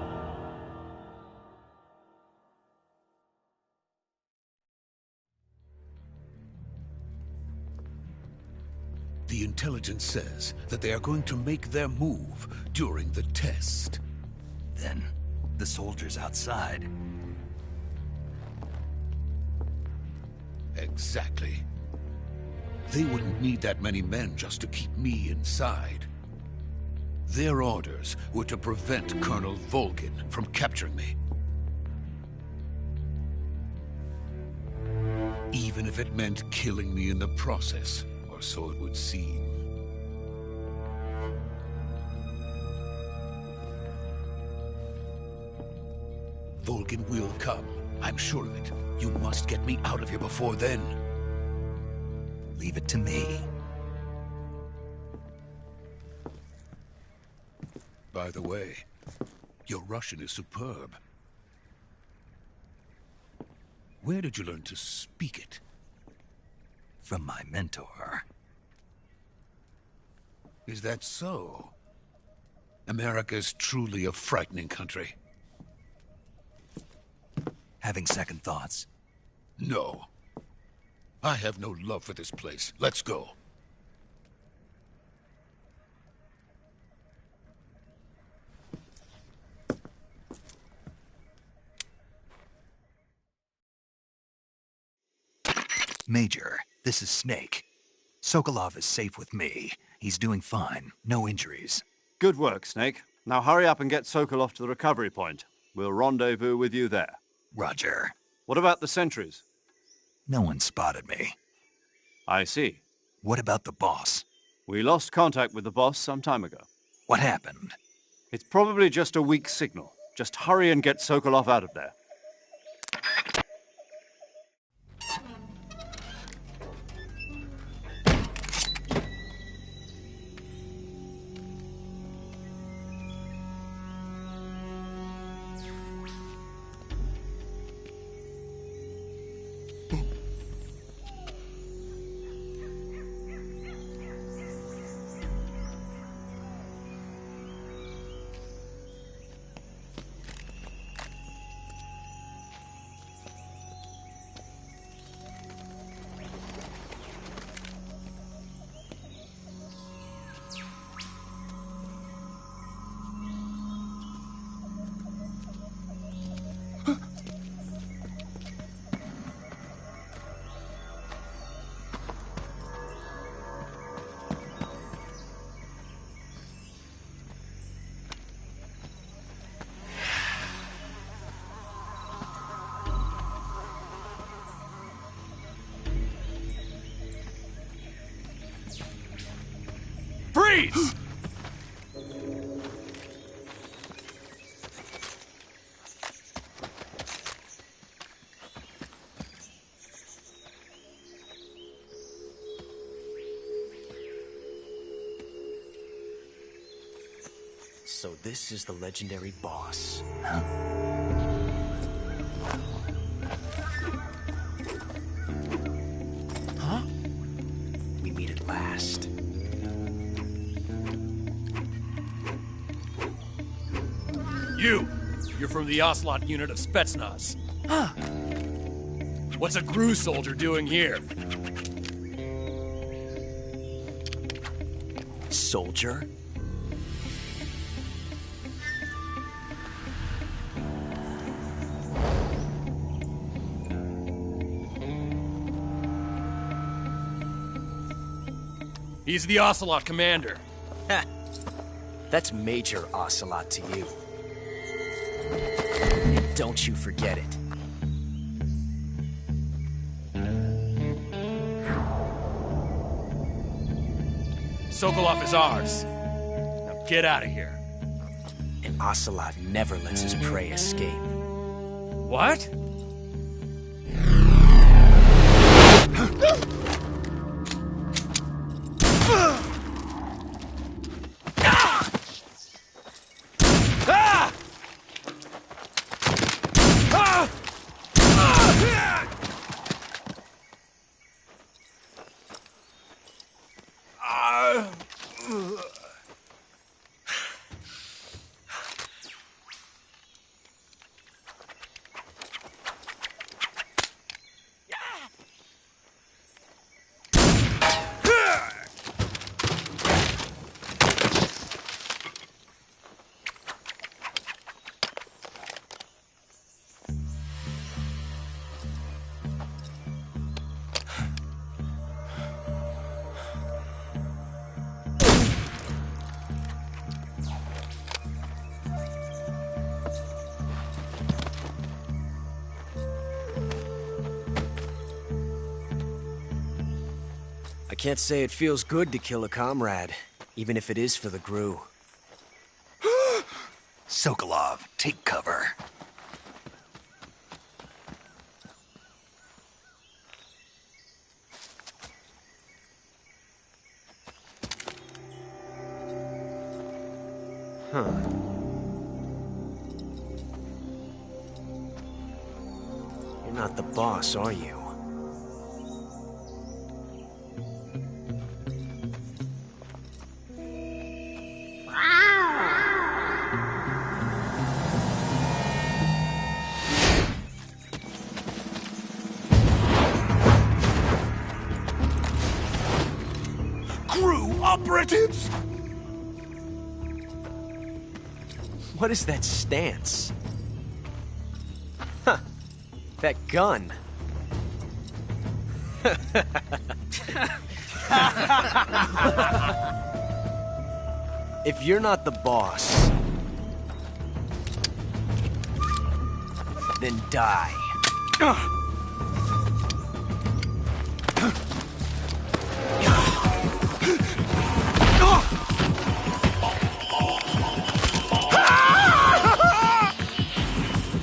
Speaker 9: The intelligence says that they are going to make their move during the test.
Speaker 1: Then, the soldiers outside.
Speaker 9: Exactly. They wouldn't need that many men just to keep me inside. Their orders were to prevent Colonel Volgin from capturing me. Even if it meant killing me in the process. Or so it would seem. Volgin will come. I'm sure of it. You must get me out of here before then.
Speaker 1: Leave it to me.
Speaker 9: By the way, your Russian is superb. Where did you learn to speak it?
Speaker 1: From my mentor.
Speaker 9: Is that so? America's truly a frightening country.
Speaker 1: Having second thoughts?
Speaker 9: No. I have no love for this place. Let's go.
Speaker 1: Major, this is Snake. Sokolov is safe with me. He's doing fine. No injuries.
Speaker 3: Good work, Snake. Now hurry up and get Sokolov to the recovery point. We'll rendezvous with you there.
Speaker 1: Roger.
Speaker 3: What about the sentries?
Speaker 1: No one spotted me.
Speaker 3: I see.
Speaker 1: What about the boss?
Speaker 3: We lost contact with the boss some time ago.
Speaker 1: What happened?
Speaker 3: It's probably just a weak signal. Just hurry and get Sokolov out of there.
Speaker 8: Freeze!
Speaker 7: So this is the legendary boss. Huh? We meet at last.
Speaker 8: You're from the Ocelot unit of Spetsnaz. Huh. What's a GRU soldier doing here?
Speaker 7: Soldier?
Speaker 8: He's the Ocelot commander.
Speaker 7: Ha! That's Major Ocelot to you. And don't you forget it.
Speaker 8: Sokolov is ours. Now get out of here.
Speaker 7: And Ocelot never lets his prey escape.
Speaker 8: What?
Speaker 7: I can't say it feels good to kill a comrade, even if it is for the GRU.
Speaker 1: Sokolov, take cover.
Speaker 7: Huh. You're not the boss, are you?
Speaker 1: GRU operatives!
Speaker 7: What is that stance? Huh. That gun. If you're not the boss, then die.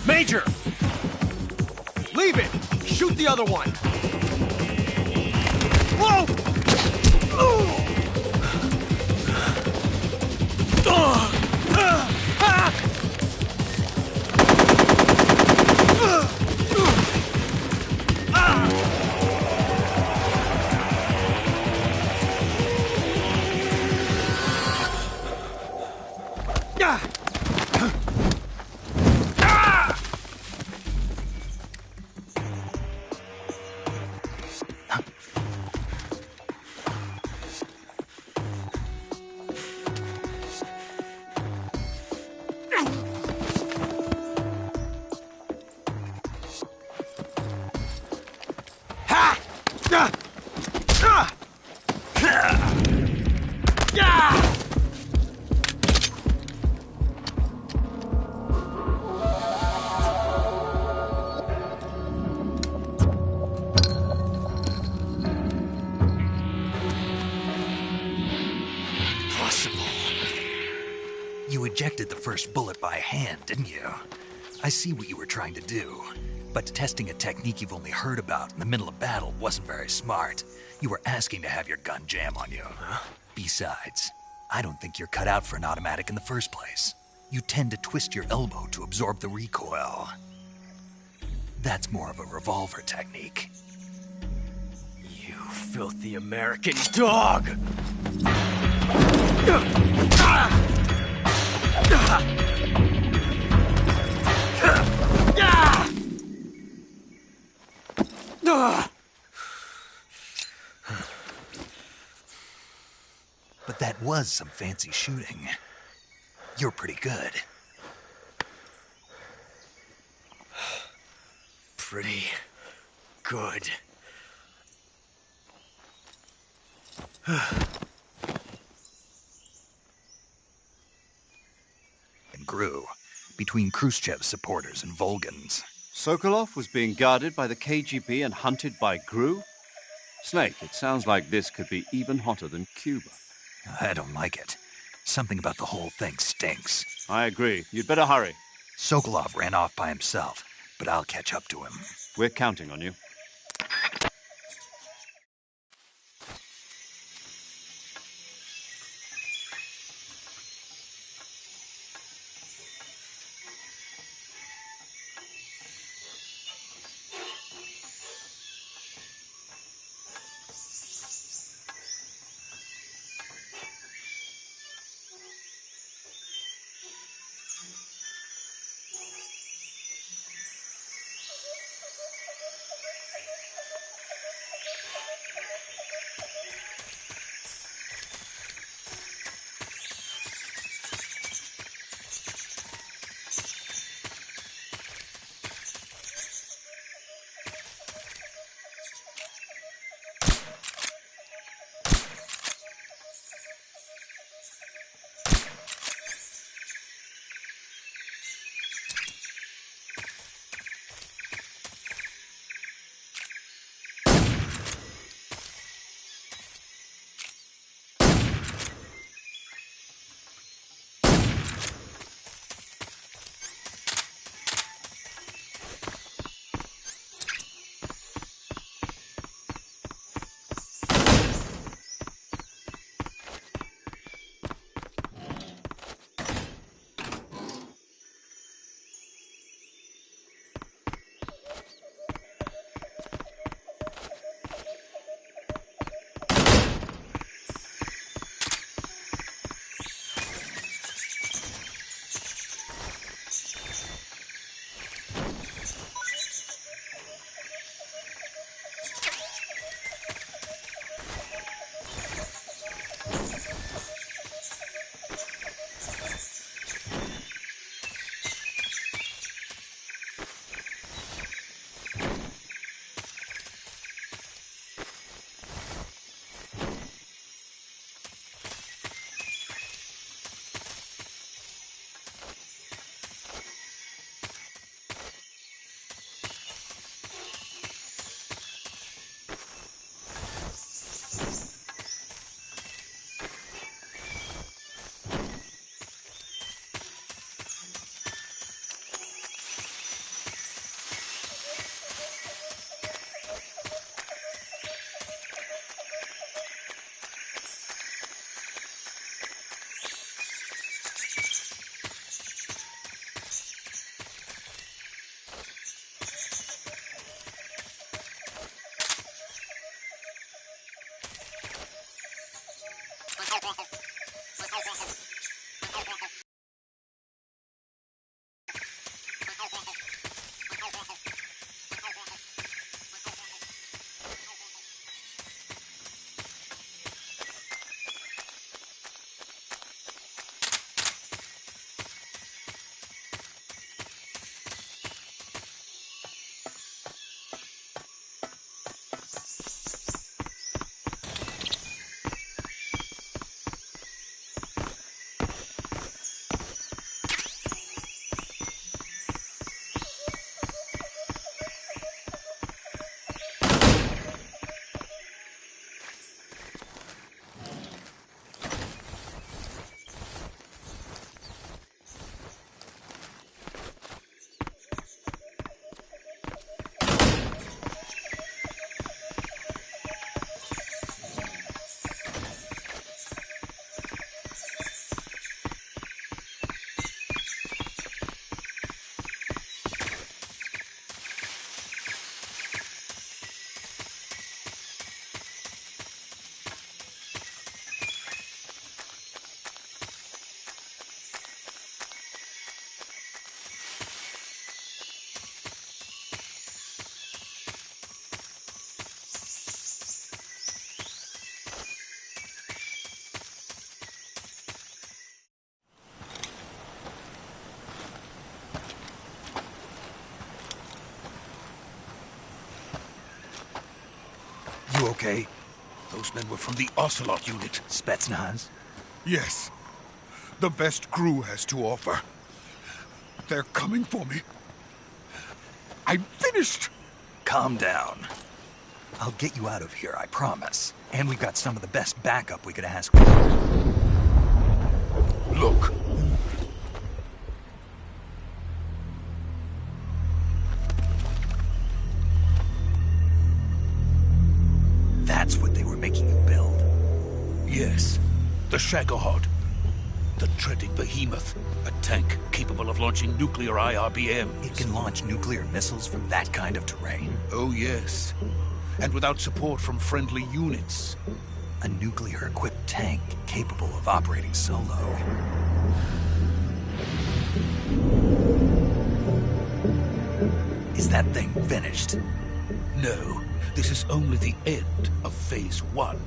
Speaker 8: Major!
Speaker 7: Leave it! Shoot the other one!
Speaker 8: Whoa!
Speaker 1: ejected the first bullet by hand, didn't you? I see what you were trying to do. But testing a technique you've only heard about in the middle of battle wasn't very smart. You were asking to have your gun jam on you. Huh? Besides, I don't think you're cut out for an automatic in the first place. You tend to twist your elbow to absorb the recoil. That's more of a revolver technique.
Speaker 7: You filthy American dog!
Speaker 1: But that was some fancy shooting. You're pretty good.
Speaker 7: Pretty good.
Speaker 1: And grew between Khrushchev's supporters and Volgans.
Speaker 3: Sokolov was being guarded by the KGB and hunted by GRU? Snake, it sounds like this could be even hotter than Cuba.
Speaker 1: I don't like it. Something about the whole thing stinks.
Speaker 3: I agree. You'd better hurry.
Speaker 1: Sokolov ran off by himself, but I'll catch up to him.
Speaker 3: We're counting on you.
Speaker 1: You okay?
Speaker 9: Those men were from the Ocelot unit.
Speaker 1: Spetsnaz?
Speaker 9: Yes. The best GRU has to offer. They're coming for me. I'm finished!
Speaker 1: Calm down. I'll get you out of here, I promise. And we've got some of the best backup we could ask for.
Speaker 9: Look.
Speaker 1: That's what they were making you build?
Speaker 9: Yes. The Shagohod. The treading behemoth. A tank capable of launching nuclear IRBMs.
Speaker 1: It can launch nuclear missiles from that kind of terrain?
Speaker 9: Oh, yes. And without support from friendly units.
Speaker 1: A nuclear-equipped tank capable of operating solo. Is that thing finished?
Speaker 9: No. This is only the end of Phase 1.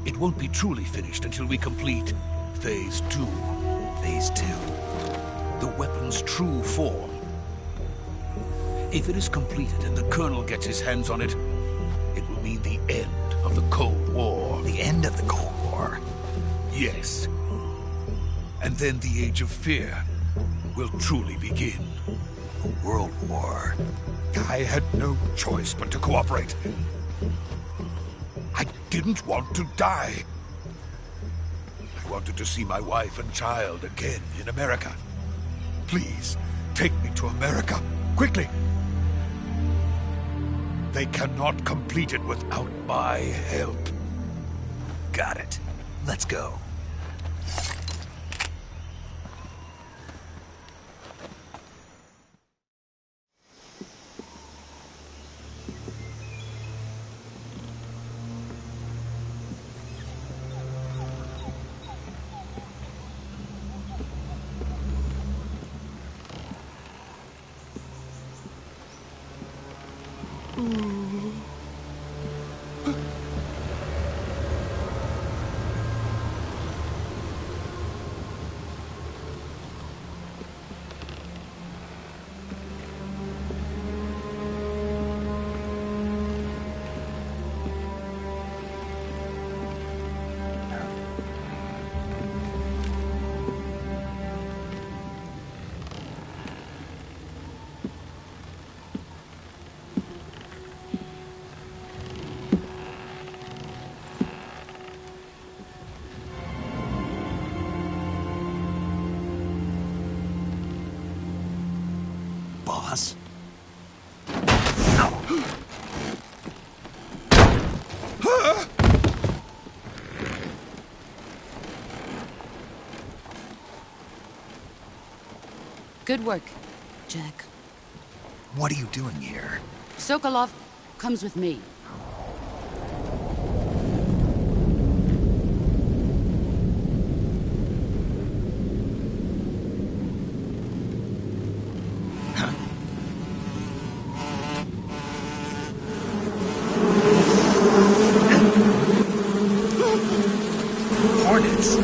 Speaker 9: It won't be truly finished until we complete Phase 2.
Speaker 1: Phase 2?
Speaker 9: The weapon's true form. If it is completed and the Colonel gets his hands on it, it will mean the end of the Cold War.
Speaker 1: The end of the Cold War?
Speaker 9: Yes. And then the Age of Fear will truly begin.
Speaker 1: A world war.
Speaker 9: I had no choice but to cooperate. I didn't want to die. I wanted to see my wife and child again in America. Please, take me to America, quickly. They cannot complete it without my help.
Speaker 1: Got it. Let's go. Boss?
Speaker 6: Good work, Jack.
Speaker 1: What are you doing here?
Speaker 6: Sokolov comes with me.
Speaker 1: Hornets!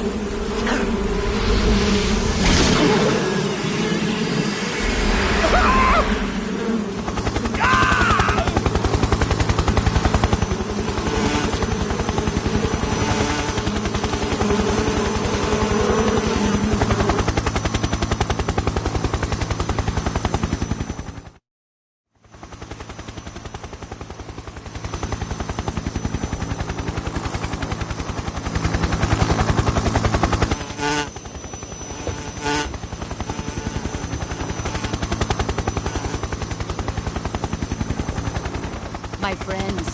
Speaker 6: My friends,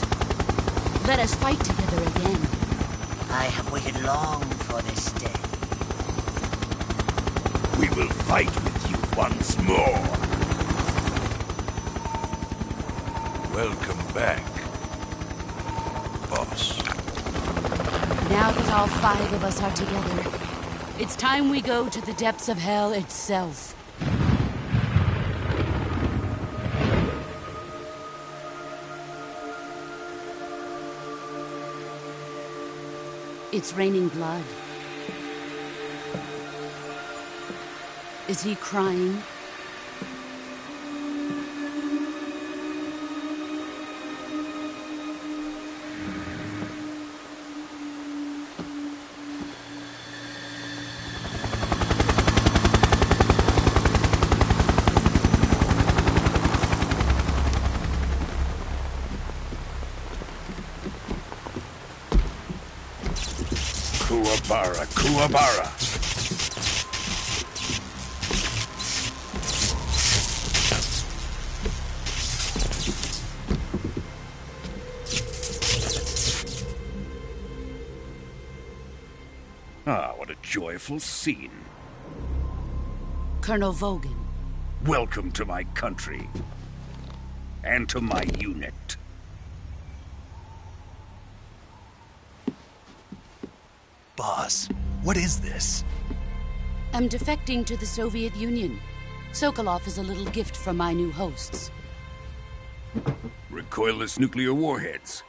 Speaker 6: let us fight together again.
Speaker 10: I have waited long for this day.
Speaker 9: We will fight with you once more. Welcome back, boss.
Speaker 6: Now that all 5 of us are together, it's time we go to the depths of hell itself. It's raining blood. Is he crying?
Speaker 9: Kuwabara, Kuwabara. Ah, what a joyful scene.
Speaker 6: Colonel Vogan.
Speaker 9: Welcome to my country. And to my unit.
Speaker 1: Boss, what is this?
Speaker 6: I'm defecting to the Soviet Union. Sokolov is a little gift from my new hosts.
Speaker 9: Recoilless nuclear warheads.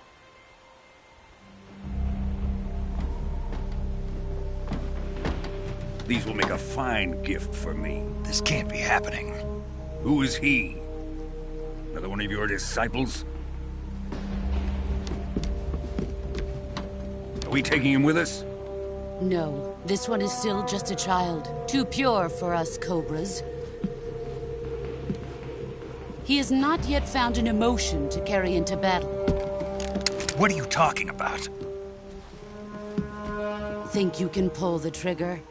Speaker 9: These will make a fine gift for me.
Speaker 1: This can't be happening.
Speaker 9: Who is he? Another one of your disciples? Are we taking him with us?
Speaker 6: No, this one is still just a child. Too pure for us Cobras. He has not yet found an emotion to carry into battle.
Speaker 1: What are you talking about?
Speaker 6: Think you can pull the trigger?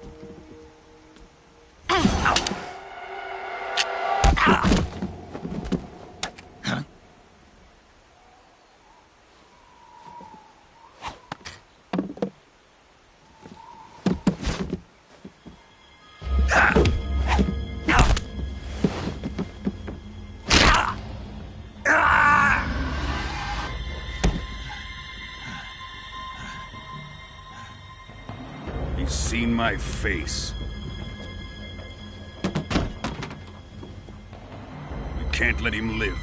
Speaker 9: He's seen my face. We can't let him live.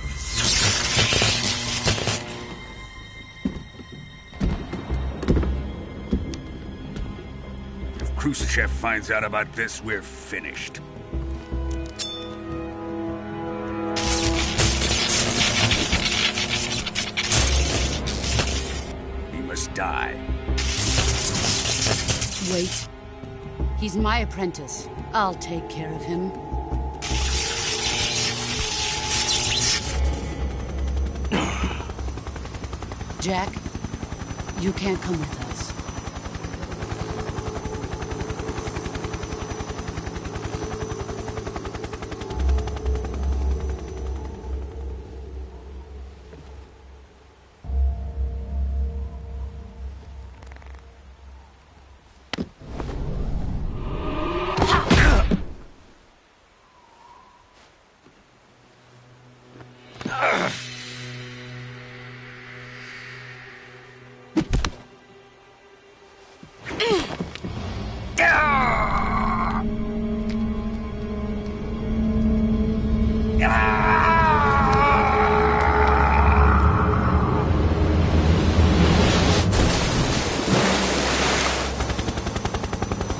Speaker 9: If Khrushchev finds out about this, we're finished. He must die.
Speaker 6: Wait. He's my apprentice. I'll take care of him. Jack, you can't come with us.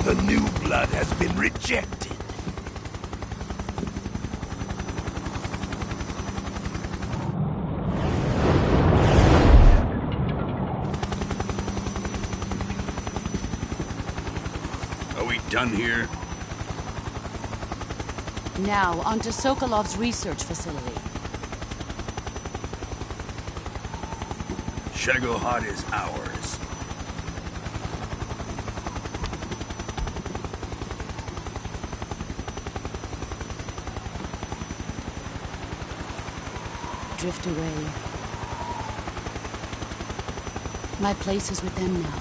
Speaker 1: The new blood has been rejected.
Speaker 9: Are we done here?
Speaker 6: Now, onto Sokolov's research facility.
Speaker 9: Shagohod is ours.
Speaker 6: Drift away. My place is with them now.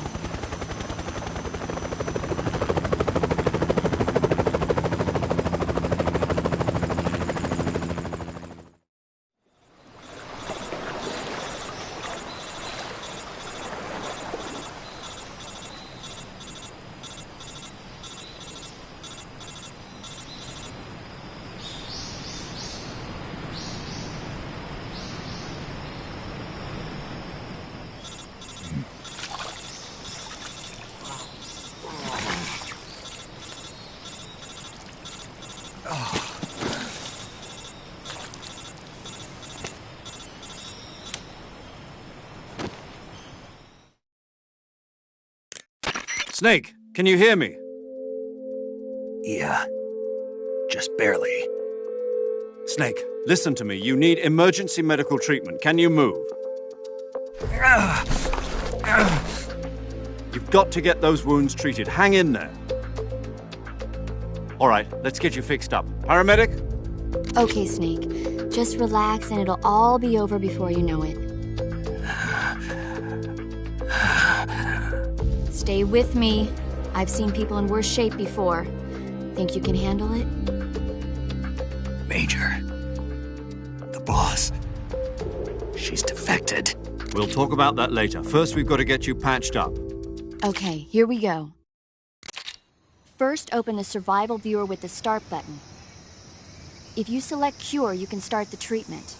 Speaker 3: Snake, can you hear me?
Speaker 1: Yeah, just barely.
Speaker 3: Snake, listen to me. You need emergency medical treatment. Can you move? You've got to get those wounds treated. Hang in there. All right, let's get you fixed up. Paramedic?
Speaker 5: Okay, Snake. Just relax and it'll all be over before you know it. Stay with me. I've seen people in worse shape before. Think you can handle it?
Speaker 1: Major. The boss. She's defected.
Speaker 3: We'll talk about that later. First, we've got to get you patched up.
Speaker 5: Okay, here we go. First, open the survival viewer with the start button. If you select cure, you can start the treatment.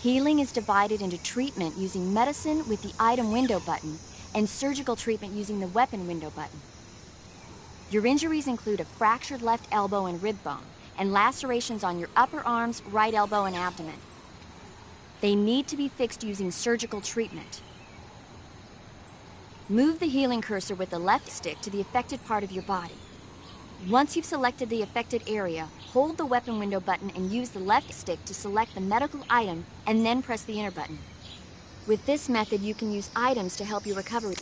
Speaker 5: Healing is divided into treatment using medicine with the item window button and surgical treatment using the weapon window button. Your injuries include a fractured left elbow and rib bone, and lacerations on your upper arms, right elbow, and abdomen. They need to be fixed using surgical treatment. Move the healing cursor with the left stick to the affected part of your body. Once you've selected the affected area, hold the weapon window button and use the left stick to select the medical item, and then press the enter button. With this method, you can use items to help you recover.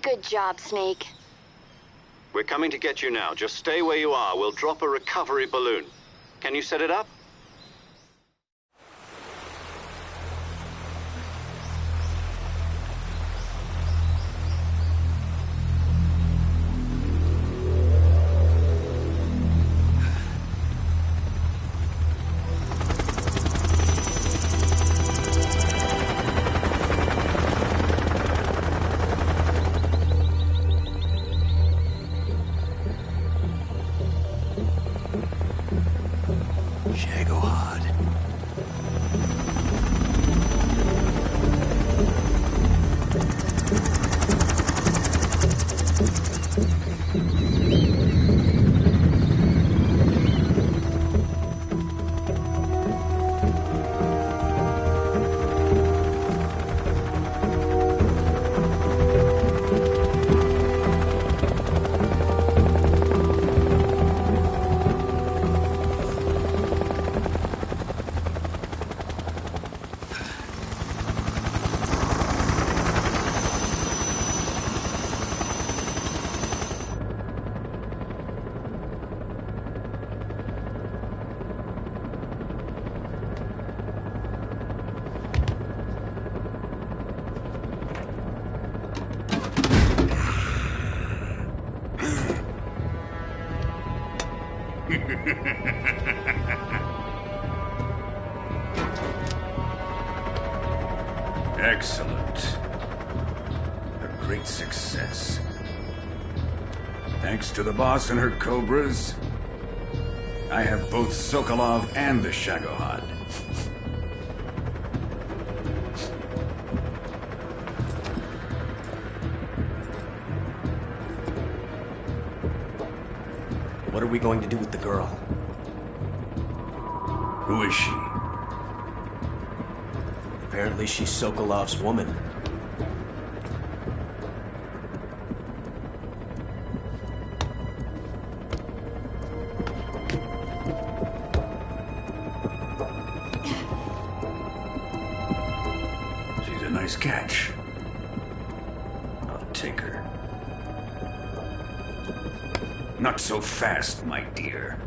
Speaker 5: Good job, Snake.
Speaker 3: We're coming to get you now. Just stay where you are. We'll drop a recovery balloon. Can you set it up?
Speaker 1: Shagohod.
Speaker 11: Excellent. A great success. Thanks to the boss and her cobras, I have both Sokolov and the Shagohod.
Speaker 7: What are we going to do with the girl?
Speaker 11: Who is she?
Speaker 7: Apparently she's Sokolov's woman.
Speaker 11: She's a nice catch. I'll take her. Not so fast, my dear.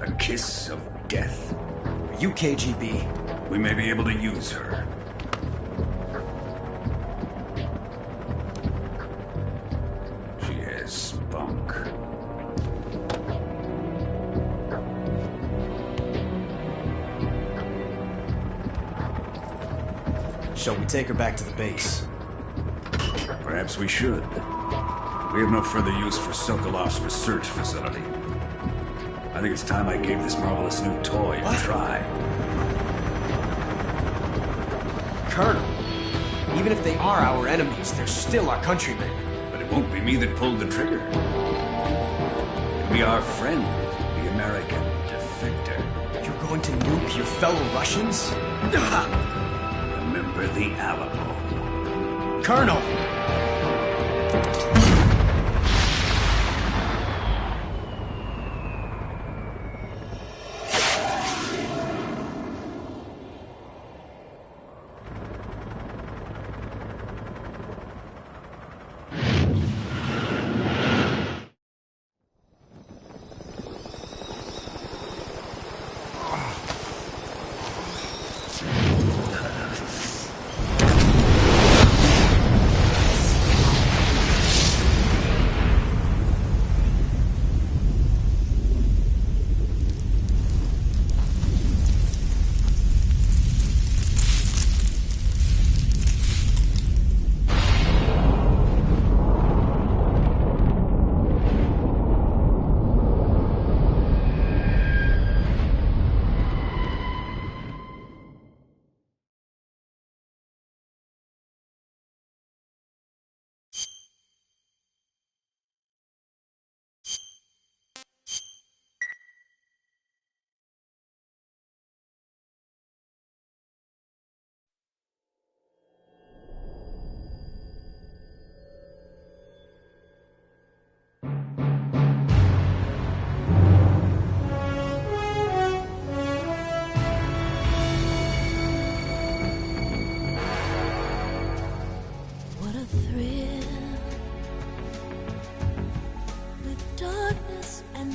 Speaker 11: A kiss of death.
Speaker 7: Are you KGB?
Speaker 11: We may be able to use her. She has spunk.
Speaker 7: Shall we take her back to the base?
Speaker 11: Perhaps we should. We have no further use for Sokolov's research facility. I think it's time I gave this marvelous new toy a try.
Speaker 7: Colonel, even if they are our enemies, they're still our countrymen.
Speaker 11: But it won't be me that pulled the trigger. It'll be our friend, the American defector.
Speaker 7: You're going to nuke your fellow Russians?
Speaker 11: Remember the Alamo.
Speaker 7: Colonel!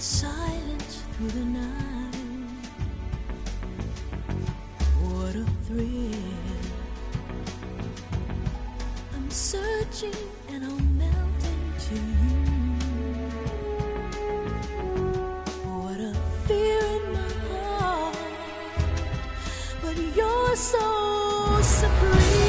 Speaker 12: Silence through the night. What a thrill. I'm searching and I'll melt into you. What a fear in my heart, but you're so supreme.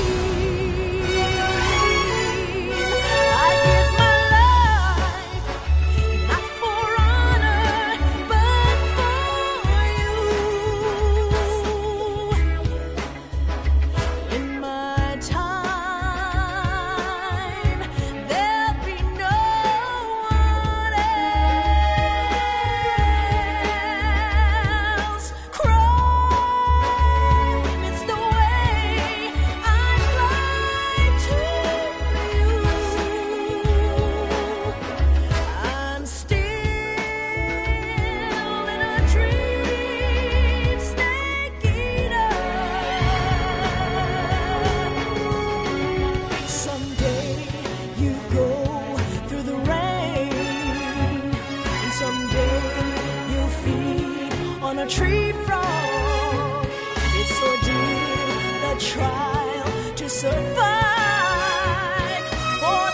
Speaker 12: Tree frog, it's ordeal, the trial to survive. For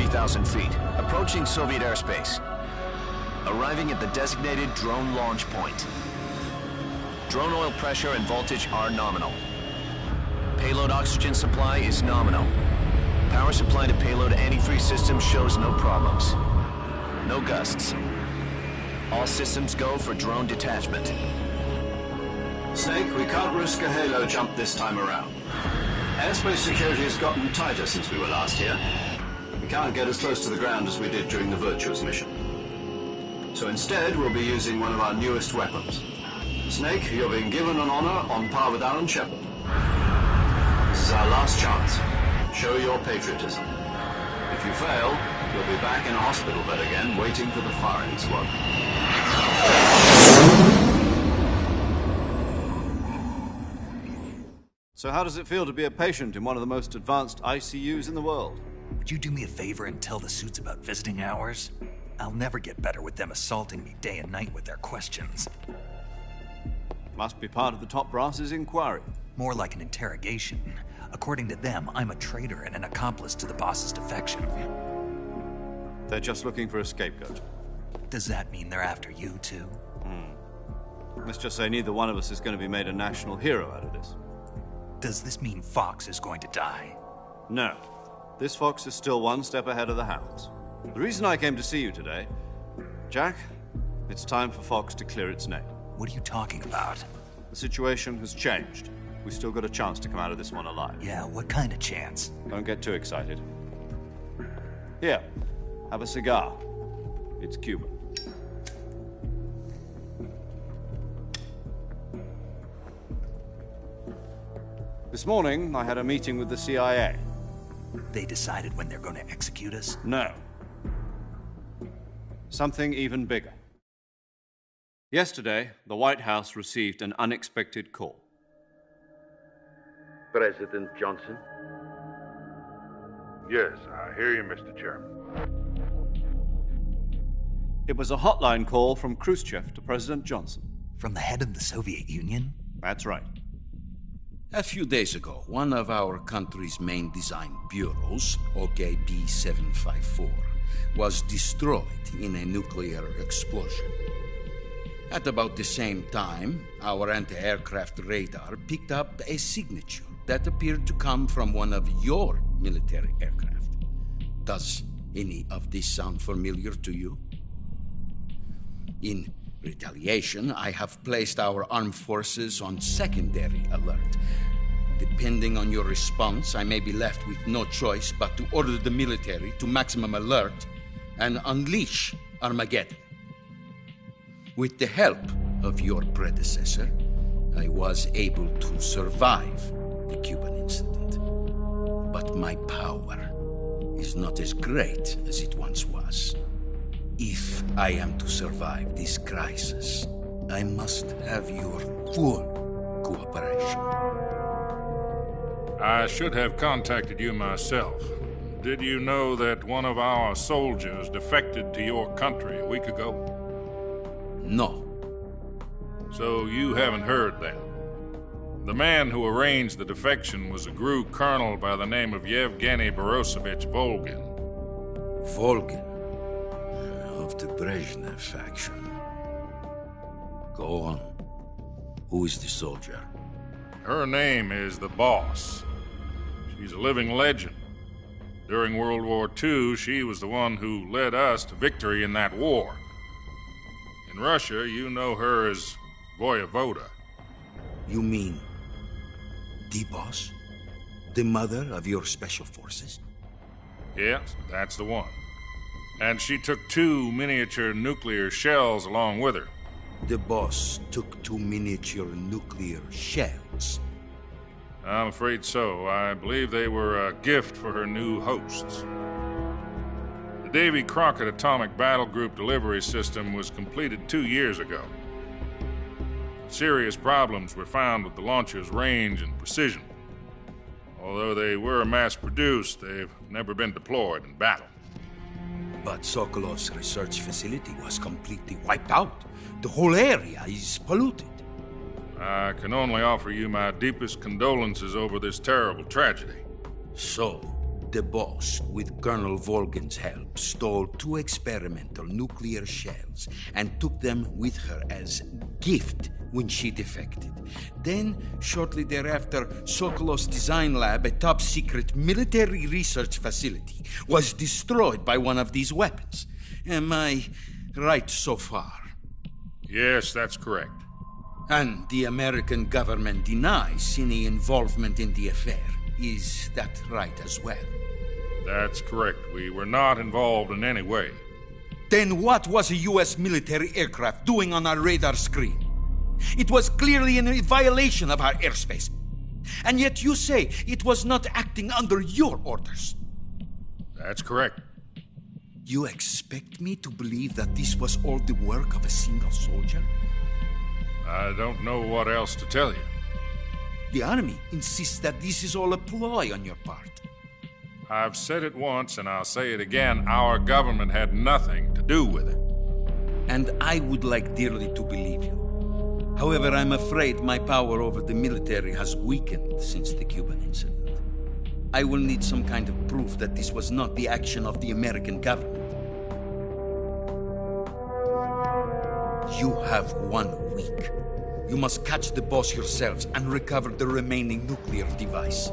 Speaker 13: 30,000 feet, approaching Soviet airspace. Arriving at the designated drone launch point. Drone oil pressure and voltage are nominal. Payload oxygen supply is nominal. Power supply to payload antifreeze system shows no problems. No gusts. All systems go for drone detachment.
Speaker 3: Snake, we can't risk a halo jump this time around. Airspace security has gotten tighter since we were last here. We can't get as close to the ground as we did during the Virtuous mission. So instead, we'll be using one of our newest weapons. Snake, you're being given an honor on par with Alan Shepard. This is our last chance. Show your patriotism. If you fail, you'll be back in a hospital bed again, waiting for the firing squad. So how does it feel to be a patient in one of the most advanced ICUs in the world?
Speaker 1: Would you do me a favor and tell the suits about visiting hours? I'll never get better with them assaulting me day and night with their questions.
Speaker 3: Must be part of the top brass's inquiry.
Speaker 1: More like an interrogation. According to them, I'm a traitor and an accomplice to the boss's defection.
Speaker 3: They're just looking for a scapegoat.
Speaker 1: Does that mean they're after you, too?
Speaker 3: Let's just say neither one of us is going to be made a national hero out of this.
Speaker 1: Does this mean Fox is going to die?
Speaker 3: No. This Fox is still one step ahead of the Hounds. The reason I came to see you today, Jack, it's time for Fox to clear its name.
Speaker 1: What are you talking about?
Speaker 3: The situation has changed. We've still got a chance to come out of this one alive.
Speaker 1: Yeah, what kind of chance?
Speaker 3: Don't get too excited. Here, have a cigar. It's Cuban. This morning, I had a meeting with the CIA.
Speaker 1: They decided when they're going to execute us?
Speaker 3: No. Something even bigger. Yesterday, the White House received an unexpected call.
Speaker 14: President Johnson? Yes, I hear you, Mr. Chairman.
Speaker 3: It was a hotline call from Khrushchev to President Johnson.
Speaker 1: From the head of the Soviet Union?
Speaker 3: That's right.
Speaker 9: A few days ago, one of our country's main design bureaus, OKB 754, was destroyed in a nuclear explosion. At about the same time, our anti-aircraft radar picked up a signature that appeared to come from one of your military aircraft. Does any of this sound familiar to you? In retaliation, I have placed our armed forces on secondary alert. Depending on your response, I may be left with no choice but to order the military to maximum alert and unleash Armageddon. With the help of your predecessor, I was able to survive the Cuban incident. But my power is not as great as it once was. If I am to survive this crisis, I must have your full cooperation.
Speaker 14: I should have contacted you myself. Did you know that one of our soldiers defected to your country a week ago?
Speaker 9: No.
Speaker 14: So you haven't heard then? The man who arranged the defection was a GRU colonel by the name of Yevgeny Borosovich Volgin.
Speaker 9: Volgin? Of the Brezhnev faction. Go on. Who is the soldier?
Speaker 14: Her name is the Boss. She's a living legend. During World War II, she was the one who led us to victory in that war. In Russia, you know her as Voyevoda.
Speaker 9: You mean the Boss? The mother of your special forces?
Speaker 14: Yes, that's the one. And she took 2 miniature nuclear shells along with her.
Speaker 9: The Boss took 2 miniature nuclear shells?
Speaker 14: I'm afraid so. I believe they were a gift for her new hosts. The Davy Crockett Atomic Battle Group delivery system was completed 2 years ago. Serious problems were found with the launcher's range and precision. Although they were mass-produced, they've never been deployed in battle.
Speaker 9: But Sokolov's research facility was completely wiped out. The whole area is polluted.
Speaker 14: I can only offer you my deepest condolences over this terrible tragedy.
Speaker 9: So,
Speaker 15: The boss, with Colonel Volgin's help, stole 2 experimental nuclear shells and took them with her as gift when she defected. Then, shortly thereafter, Sokolov's design lab, a top-secret military research facility, was destroyed by one of these weapons. Am I right so far?
Speaker 14: Yes, that's correct.
Speaker 15: And the American government denies any involvement in the affair. Is that right as well?
Speaker 14: That's correct. We were not involved in any way.
Speaker 15: Then what was a U.S. military aircraft doing on our radar screen? It was clearly in violation of our airspace. And yet you say it was not acting under your orders.
Speaker 14: That's correct.
Speaker 15: You expect me to believe that this was all the work of a single soldier?
Speaker 14: I don't know what else to tell you.
Speaker 15: The army insists that this is all a ploy on your part.
Speaker 14: I've said it once and I'll say it again. Our government had nothing to do with it.
Speaker 15: And I would like dearly to believe you. However, I'm afraid my power over the military has weakened since the Cuban incident. I will need some kind of proof that this was not the action of the American government. You have 1 week. You must catch the boss yourselves and recover the remaining nuclear device.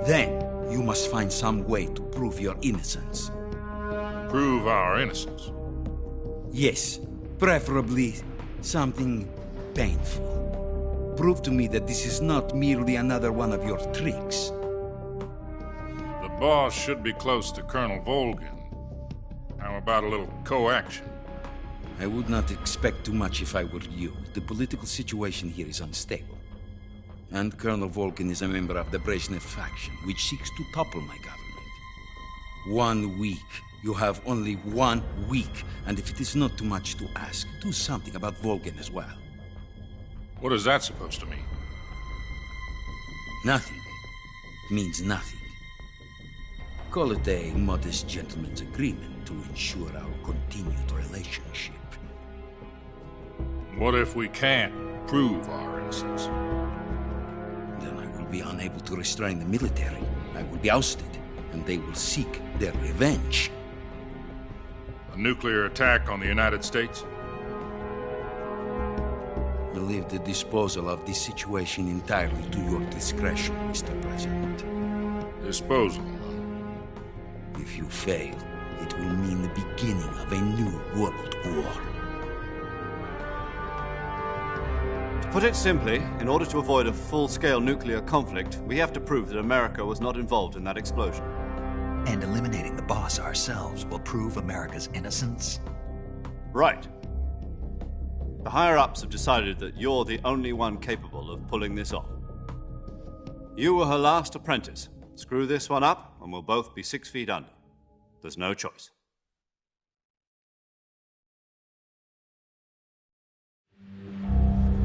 Speaker 15: Then, you must find some way to prove your innocence.
Speaker 14: Prove our innocence?
Speaker 15: Yes, preferably something painful. Prove to me that this is not merely another one of your tricks.
Speaker 14: The boss should be close to Colonel Volgin. How about a little co-action?
Speaker 15: I would not expect too much if I were you. The political situation here is unstable. And Colonel Volgin is a member of the Brezhnev faction, which seeks to topple my government. 1 week. You have only 1 week, and if it is not too much to ask, do something about Volgin as well.
Speaker 14: What is that supposed to mean?
Speaker 15: Nothing. It means nothing. Call it a modest gentleman's agreement to ensure our continued relationship.
Speaker 14: What if we can't prove our innocence?
Speaker 15: Then I will be unable to restrain the military. I will be ousted, and they will seek their revenge.
Speaker 14: A nuclear attack on the United States?
Speaker 15: I leave the disposal of this situation entirely to your discretion, Mr. President.
Speaker 14: Disposal?
Speaker 15: If you fail, it will mean the beginning of a new world war.
Speaker 3: To put it simply, in order to avoid a full-scale nuclear conflict, we have to prove that America was not involved in that explosion.
Speaker 1: And eliminating the boss ourselves will prove America's innocence?
Speaker 3: Right. The higher-ups have decided that you're the only one capable of pulling this off. You were her last apprentice. Screw this one up, and we'll both be 6 feet under. There's no choice.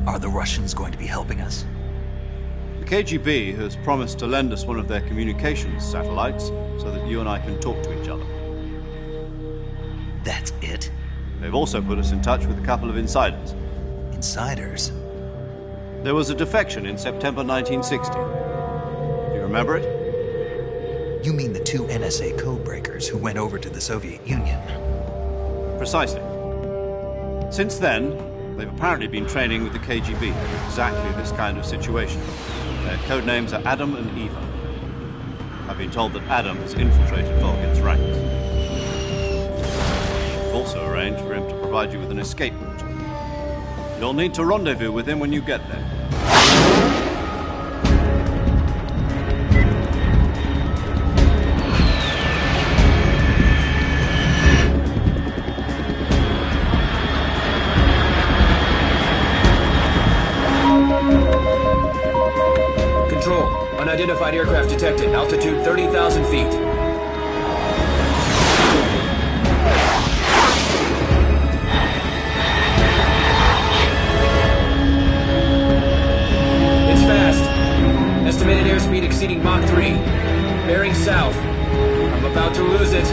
Speaker 1: Are the Russians going to be helping us?
Speaker 3: The KGB has promised to lend us one of their communications satellites so that you and I can talk to each other.
Speaker 1: That's it?
Speaker 3: They've also put us in touch with a couple of insiders.
Speaker 1: Insiders?
Speaker 3: There was a defection in September 1960. Do you remember it?
Speaker 1: You mean the 2 NSA codebreakers who went over to the Soviet Union?
Speaker 3: Precisely. Since then, they've apparently been training with the KGB for exactly this kind of situation. Their code names are Adam and Eva. I've been told that Adam has infiltrated Volgin's ranks. I've also arranged for him to provide you with an escape route. You'll need to rendezvous with him when you get there.
Speaker 4: Unidentified aircraft detected. Altitude 30,000 feet. It's fast. Estimated airspeed exceeding Mach 3. Bearing south. I'm about to lose it.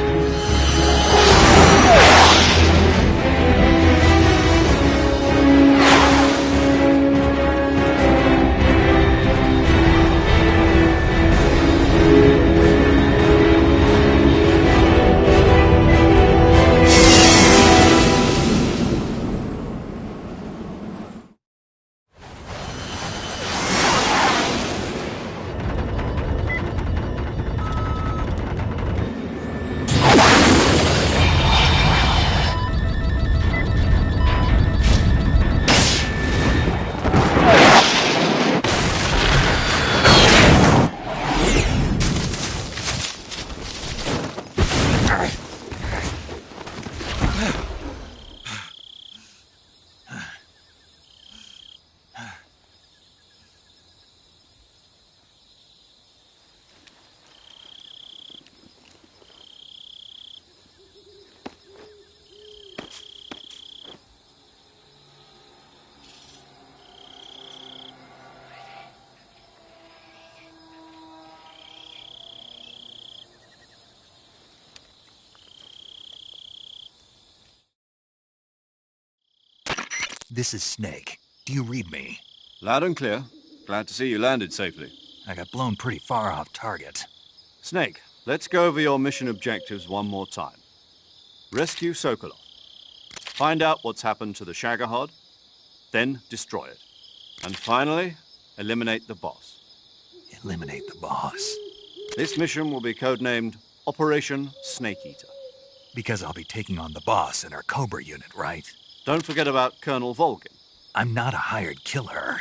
Speaker 1: This is Snake. Do you read me?
Speaker 3: Loud and clear. Glad to see you landed safely.
Speaker 1: I got blown pretty far off target.
Speaker 3: Snake, let's go over your mission objectives one more time. Rescue Sokolov. Find out what's happened to the Shagohod, then destroy it. And finally, eliminate the boss.
Speaker 1: Eliminate the boss?
Speaker 3: This mission will be codenamed Operation Snake Eater.
Speaker 1: Because I'll be taking on the boss in our Cobra unit, right?
Speaker 3: Don't forget about Colonel Volgin.
Speaker 1: I'm not a hired killer.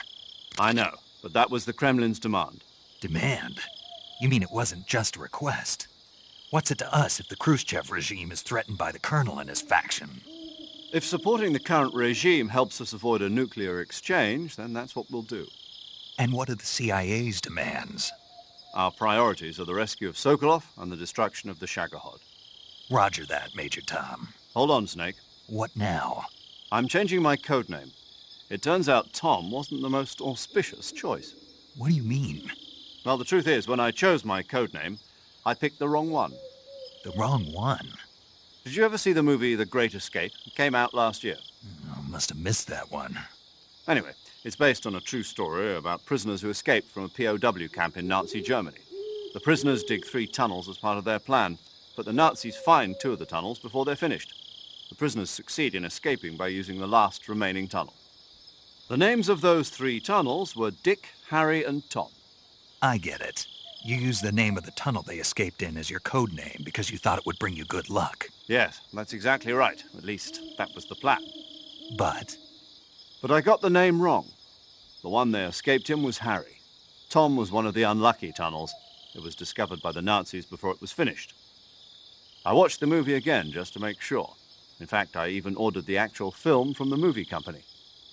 Speaker 3: I know, but that was the Kremlin's demand.
Speaker 1: Demand? You mean it wasn't just a request? What's it to us if the Khrushchev regime is threatened by the Colonel and his faction?
Speaker 3: If supporting the current regime helps us avoid a nuclear exchange, then that's what we'll do.
Speaker 1: And what are the CIA's demands?
Speaker 3: Our priorities are the rescue of Sokolov and the destruction of the Shagohod.
Speaker 1: Roger that, Major Tom.
Speaker 3: Hold on, Snake.
Speaker 1: What now?
Speaker 3: I'm changing my codename. It turns out Tom wasn't the most auspicious choice.
Speaker 1: What do you mean?
Speaker 3: Well, the truth is, when I chose my codename, I picked the wrong one.
Speaker 1: The wrong one?
Speaker 3: Did you ever see the movie The Great Escape? It came out last year.
Speaker 1: I must have missed that one.
Speaker 3: Anyway, it's based on a true story about prisoners who escaped from a POW camp in Nazi Germany. The prisoners dig 3 tunnels as part of their plan, but the Nazis find 2 of the tunnels before they're finished. The prisoners succeed in escaping by using the last remaining tunnel. The names of those 3 tunnels were Dick, Harry, and Tom.
Speaker 1: I get it. You used the name of the tunnel they escaped in as your code name because you thought it would bring you good luck.
Speaker 3: Yes, that's exactly right. At least, that was the plan.
Speaker 1: But
Speaker 3: I got the name wrong. The one they escaped in was Harry. Tom was one of the unlucky tunnels. It was discovered by the Nazis before it was finished. I watched the movie again just to make sure. In fact, I even ordered the actual film from the movie company.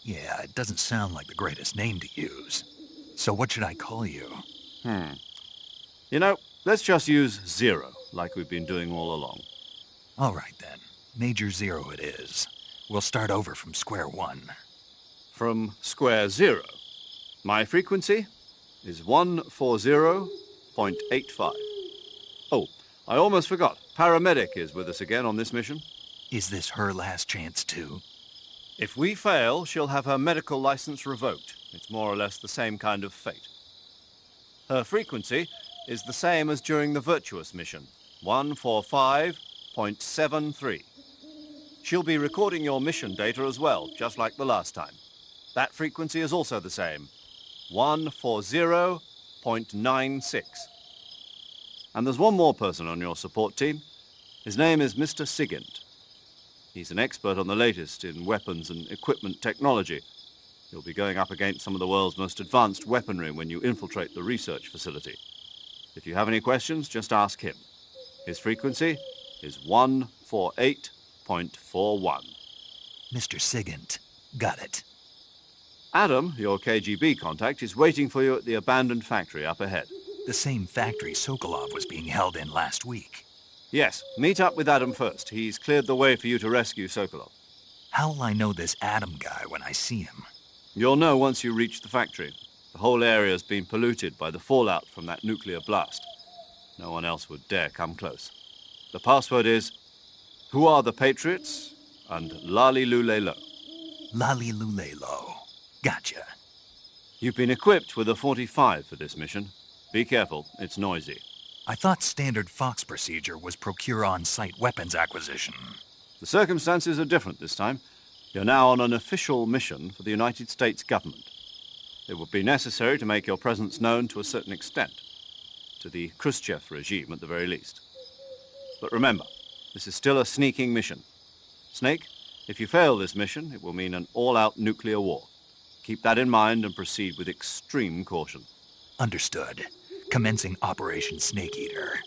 Speaker 1: Yeah, it doesn't sound like the greatest name to use. So what should I call you?
Speaker 3: You know, let's just use Zero, like we've been doing all along.
Speaker 1: All right, then. Major Zero it is. We'll start over from square one.
Speaker 3: From square zero. My frequency is 140.85. Oh, I almost forgot. Paramedic is with us again on this mission.
Speaker 1: Is this her last chance, too?
Speaker 3: If we fail, she'll have her medical license revoked. It's more or less the same kind of fate. Her frequency is the same as during the Virtuous mission, 145.73. She'll be recording your mission data as well, just like the last time. That frequency is also the same, 140.96. And there's one more person on your support team. His name is Mr. Sigint. He's an expert on the latest in weapons and equipment technology. You'll be going up against some of the world's most advanced weaponry when you infiltrate the research facility. If you have any questions, just ask him. His frequency is 148.41.
Speaker 1: Mr. Sigint. Got it.
Speaker 3: Adam, your KGB contact, is waiting for you at the abandoned factory up ahead.
Speaker 1: The same factory Sokolov was being held in last week.
Speaker 3: Yes, meet up with Adam first. He's cleared the way for you to rescue Sokolov.
Speaker 1: How will I know this Adam guy when I see him?
Speaker 3: You'll know once you reach the factory. The whole area's been polluted by the fallout from that nuclear blast. No one else would dare come close. The password is, "Who are the Patriots?" and "Lali Lulelo."
Speaker 1: Lali Lulelo. Gotcha.
Speaker 3: You've been equipped with a 45 for this mission. Be careful, it's noisy.
Speaker 1: I thought standard Fox procedure was procure on-site weapons acquisition.
Speaker 3: The circumstances are different this time. You're now on an official mission for the United States government. It would be necessary to make your presence known to a certain extent, to the Khrushchev regime at the very least. But remember, this is still a sneaking mission. Snake, if you fail this mission, it will mean an all-out nuclear war. Keep that in mind and proceed with extreme caution.
Speaker 1: Understood. Commencing Operation Snake Eater.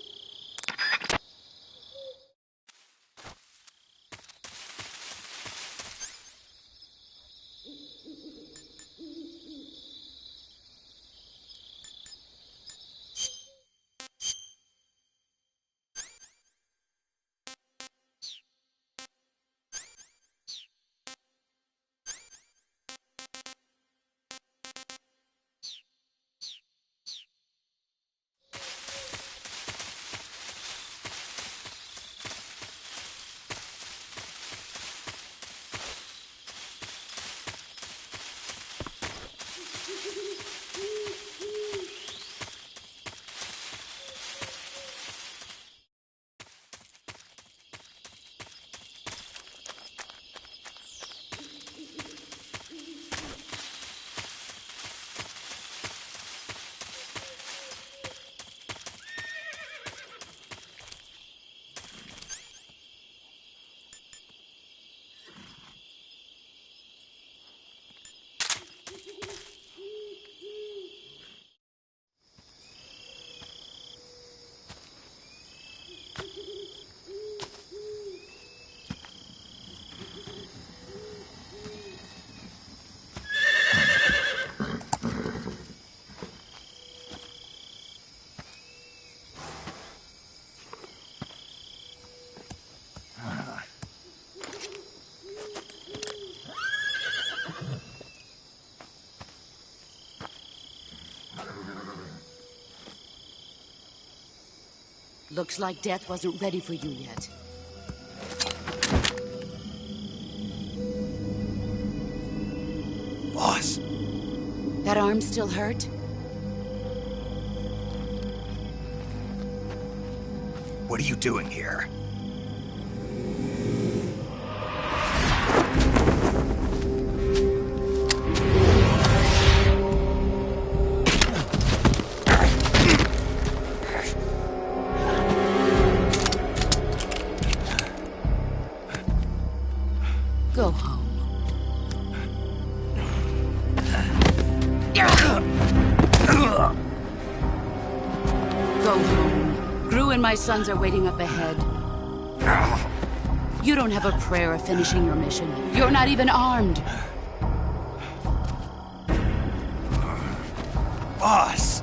Speaker 6: Looks like death wasn't ready for you yet.
Speaker 1: Boss.
Speaker 6: That arm still hurt?
Speaker 1: What are you doing here?
Speaker 6: Go home. Go home. Gru and my sons are waiting up ahead. You don't have a prayer of finishing your mission. You're not even armed.
Speaker 1: Boss!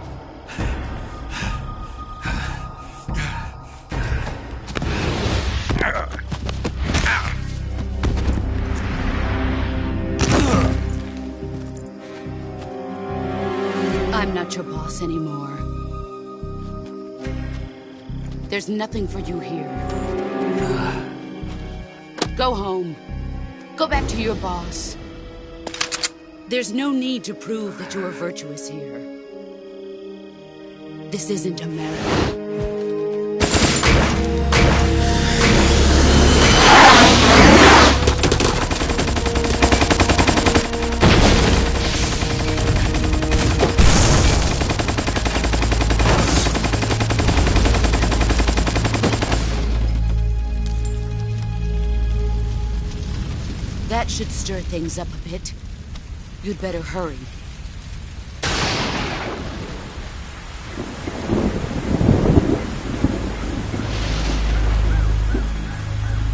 Speaker 6: I'm not your boss anymore. There's nothing for you here. Go home. Go back to your boss. There's no need to prove that you are virtuous here. This isn't America. That should stir things up a bit. You'd better hurry.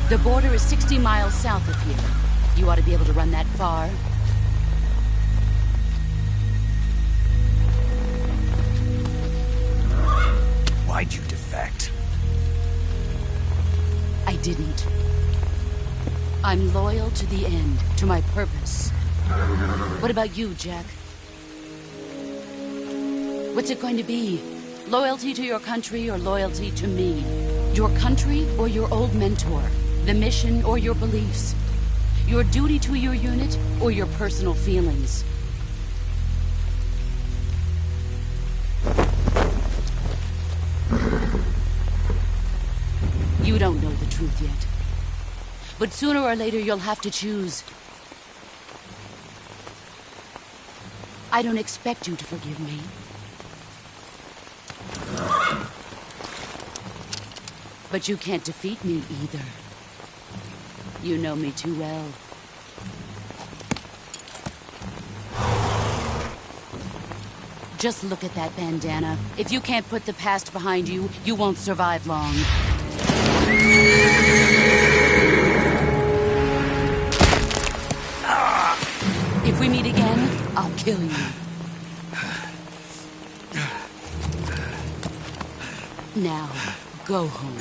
Speaker 6: The border is 60 miles south of here. You ought to be able to run that far.
Speaker 1: Why'd you defect?
Speaker 6: I didn't. I'm loyal to the end, to my purpose. What about you, Jack? What's it going to be? Loyalty to your country or loyalty to me? Your country or your old mentor? The mission or your beliefs? Your duty to your unit or your personal feelings? You don't know the truth yet. But sooner or later, you'll have to choose. I don't expect you to forgive me. But you can't defeat me either. You know me too well. Just look at that bandana. If you can't put the past behind you, you won't survive long. If we meet again, I'll kill you. Now, go home.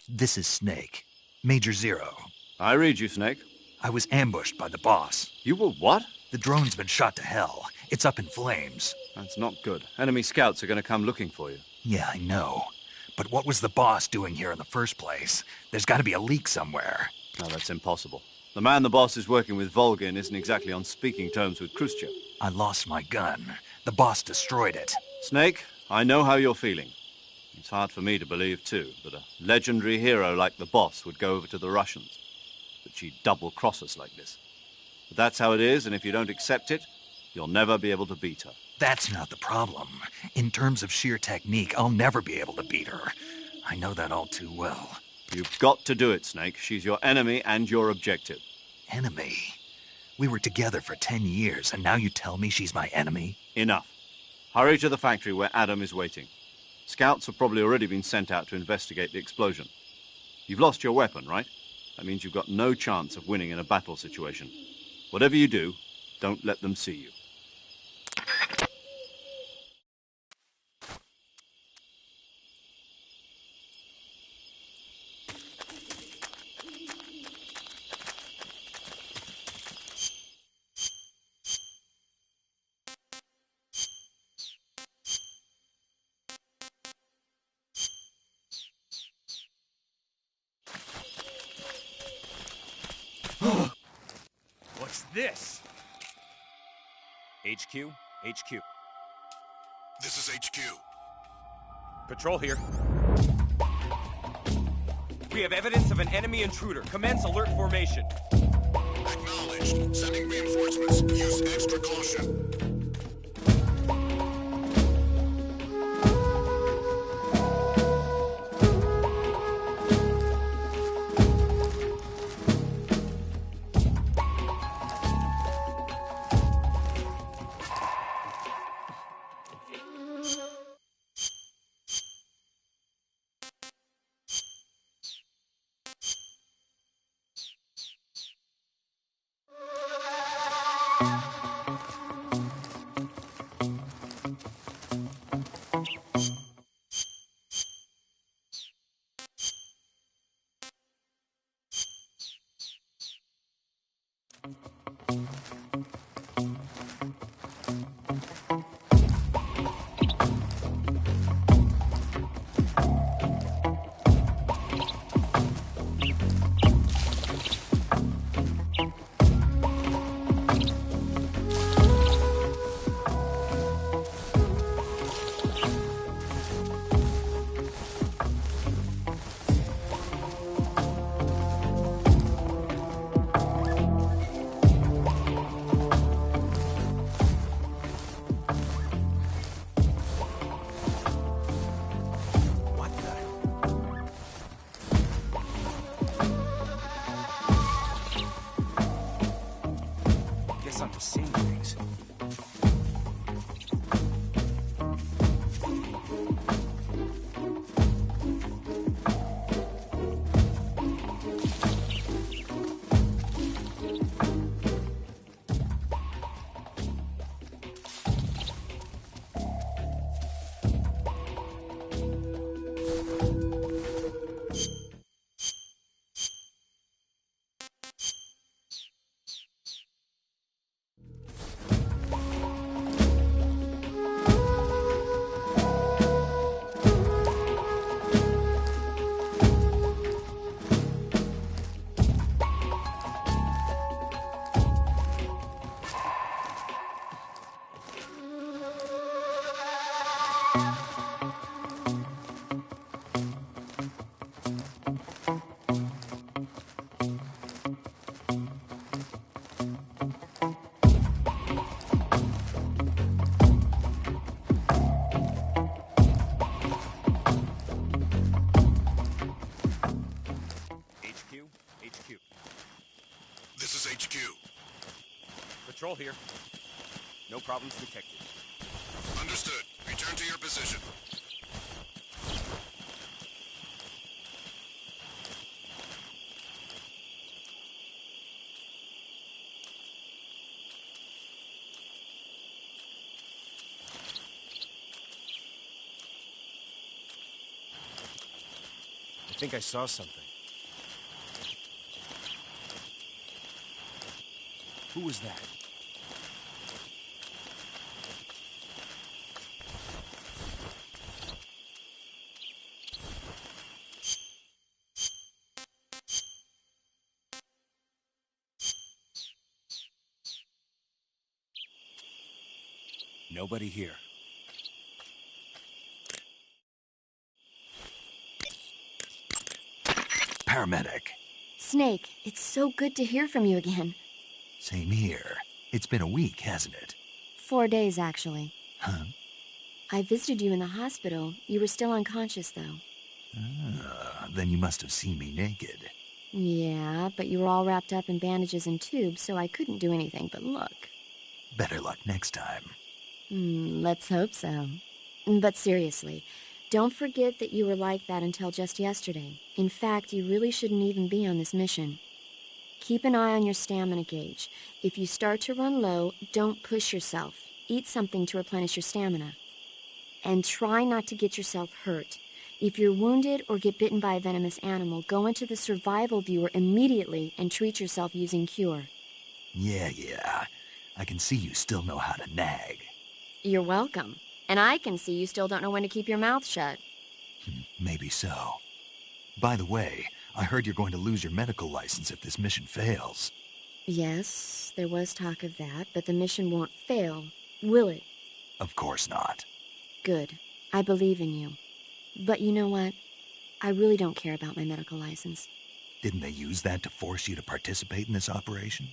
Speaker 1: This is Snake. Major Zero.
Speaker 3: I read you, Snake.
Speaker 1: I was ambushed by the boss.
Speaker 3: You were what?
Speaker 1: The drone's been shot to hell. It's up in flames.
Speaker 3: That's not good. Enemy scouts are going to come looking for you.
Speaker 1: Yeah, I know. But what was the boss doing here in the first place? There's got to be a leak somewhere.
Speaker 3: No, that's impossible. The man the boss is working with, Volgin, isn't exactly on speaking terms with Khrushchev.
Speaker 1: I lost my gun. The boss destroyed it.
Speaker 3: Snake, I know how you're feeling. It's hard for me to believe, too, that a legendary hero like the boss would go over to the Russians. That she'd double-cross us like this. But that's how it is, and if you don't accept it, you'll never be able to beat her.
Speaker 1: That's not the problem. In terms of sheer technique, I'll never be able to beat her. I know that all too well.
Speaker 3: You've got to do it, Snake. She's your enemy and your objective.
Speaker 1: Enemy? We were together for 10 years, and now you tell me she's my enemy?
Speaker 3: Enough. Hurry to the factory where Adam is waiting. Scouts have probably already been sent out to investigate the explosion. You've lost your weapon, right? That means you've got no chance of winning in a battle situation. Whatever you do, don't let them see you.
Speaker 8: this?
Speaker 16: HQ? HQ.
Speaker 17: This is HQ.
Speaker 16: Patrol here. We have evidence of an enemy intruder. Commence alert formation.
Speaker 17: Acknowledged. Sending reinforcements. Use extra caution.
Speaker 16: Patrol here. No problems detected.
Speaker 17: Understood. Return to your position.
Speaker 7: I think I saw something. Who was that? Nobody here.
Speaker 1: Paramedic.
Speaker 5: Snake, it's so good to hear from you again.
Speaker 1: Same here. It's been a week, hasn't it?
Speaker 5: 4 days, actually.
Speaker 1: Huh?
Speaker 5: I visited you in the hospital. You were still unconscious, though.
Speaker 1: Then you must have seen me naked.
Speaker 5: Yeah, but you were all wrapped up in bandages and tubes, so I couldn't do anything but look.
Speaker 1: Better luck next time.
Speaker 5: Let's hope so. But seriously, don't forget that you were like that until just yesterday. In fact, you really shouldn't even be on this mission. Keep an eye on your stamina gauge. If you start to run low, don't push yourself. Eat something to replenish your stamina. And try not to get yourself hurt. If you're wounded or get bitten by a venomous animal, go into the survival viewer immediately and treat yourself using Cure.
Speaker 1: Yeah. I can see you still know how to nag.
Speaker 5: You're welcome. And I can see you still don't know when to keep your mouth shut.
Speaker 1: Maybe so. By the way, I heard you're going to lose your medical license if this mission fails.
Speaker 5: Yes, there was talk of that, but the mission won't fail, will it?
Speaker 1: Of course not.
Speaker 5: Good. I believe in you. But you know what? I really don't care about my medical license.
Speaker 1: Didn't they use that to force you to participate in this operation?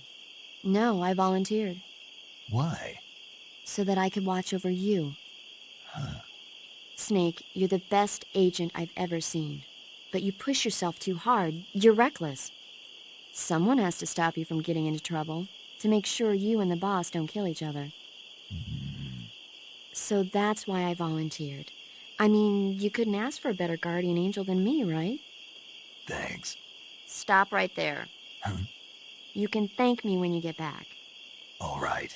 Speaker 5: No, I volunteered.
Speaker 1: Why?
Speaker 5: So that I could watch over you.
Speaker 1: Huh.
Speaker 5: Snake, you're the best agent I've ever seen. But you push yourself too hard. You're reckless. Someone has to stop you from getting into trouble, to make sure you and the boss don't kill each other. So that's why I volunteered. I mean, you couldn't ask for a better guardian angel than me, right?
Speaker 1: Thanks.
Speaker 5: Stop right there.
Speaker 1: Huh?
Speaker 5: You can thank me when you get back.
Speaker 1: All right.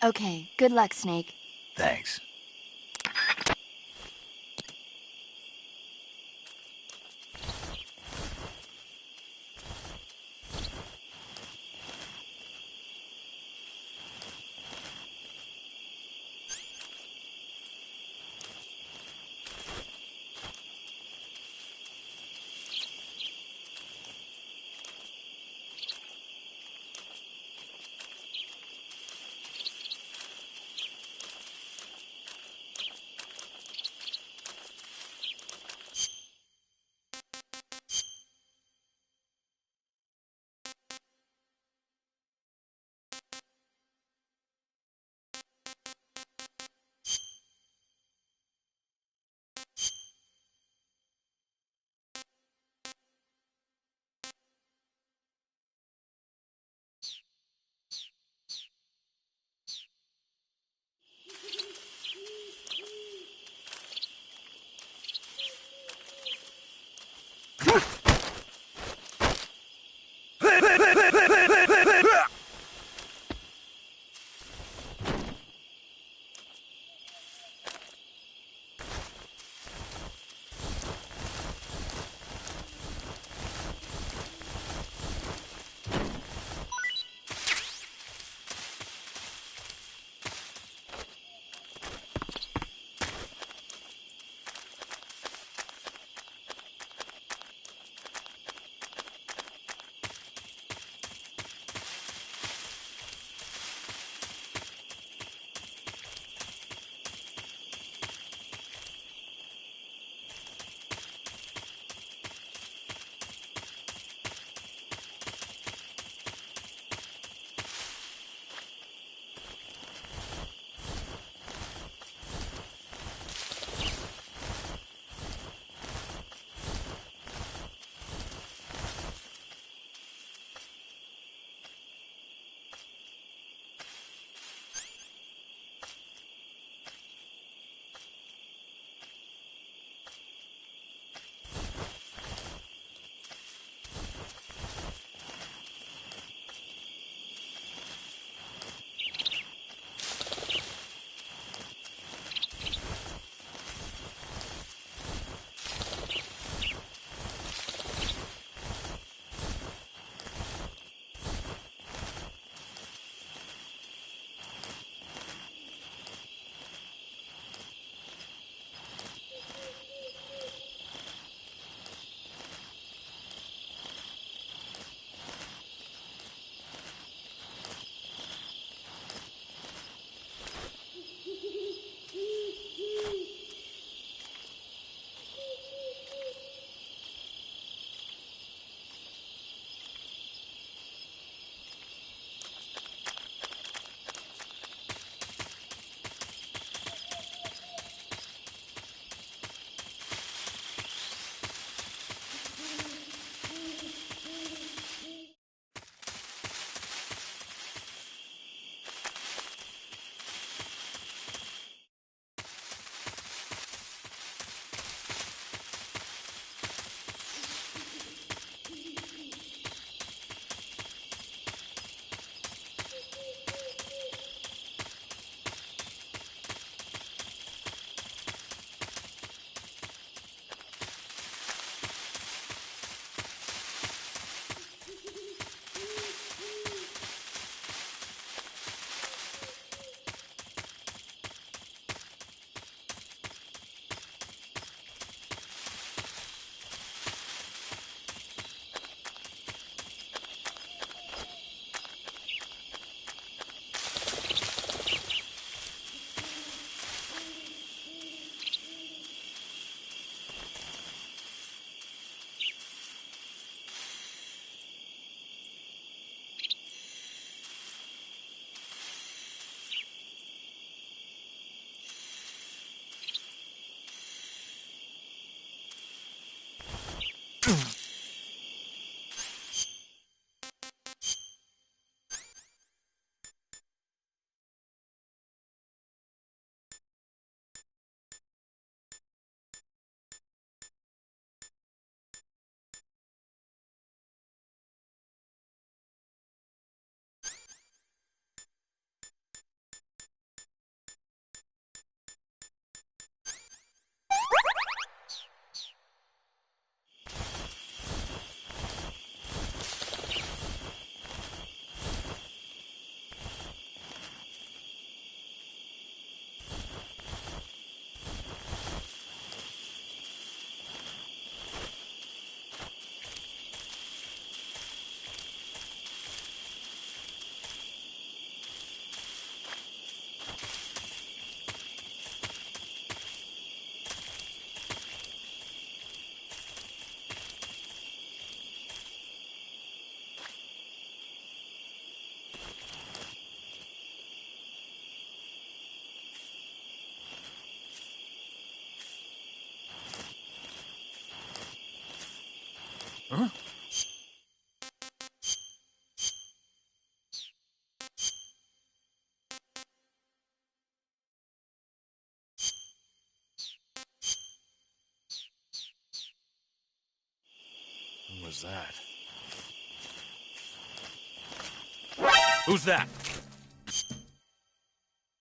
Speaker 5: Okay, good luck, Snake.
Speaker 1: Thanks.
Speaker 8: Huh? Who was that? Who's that?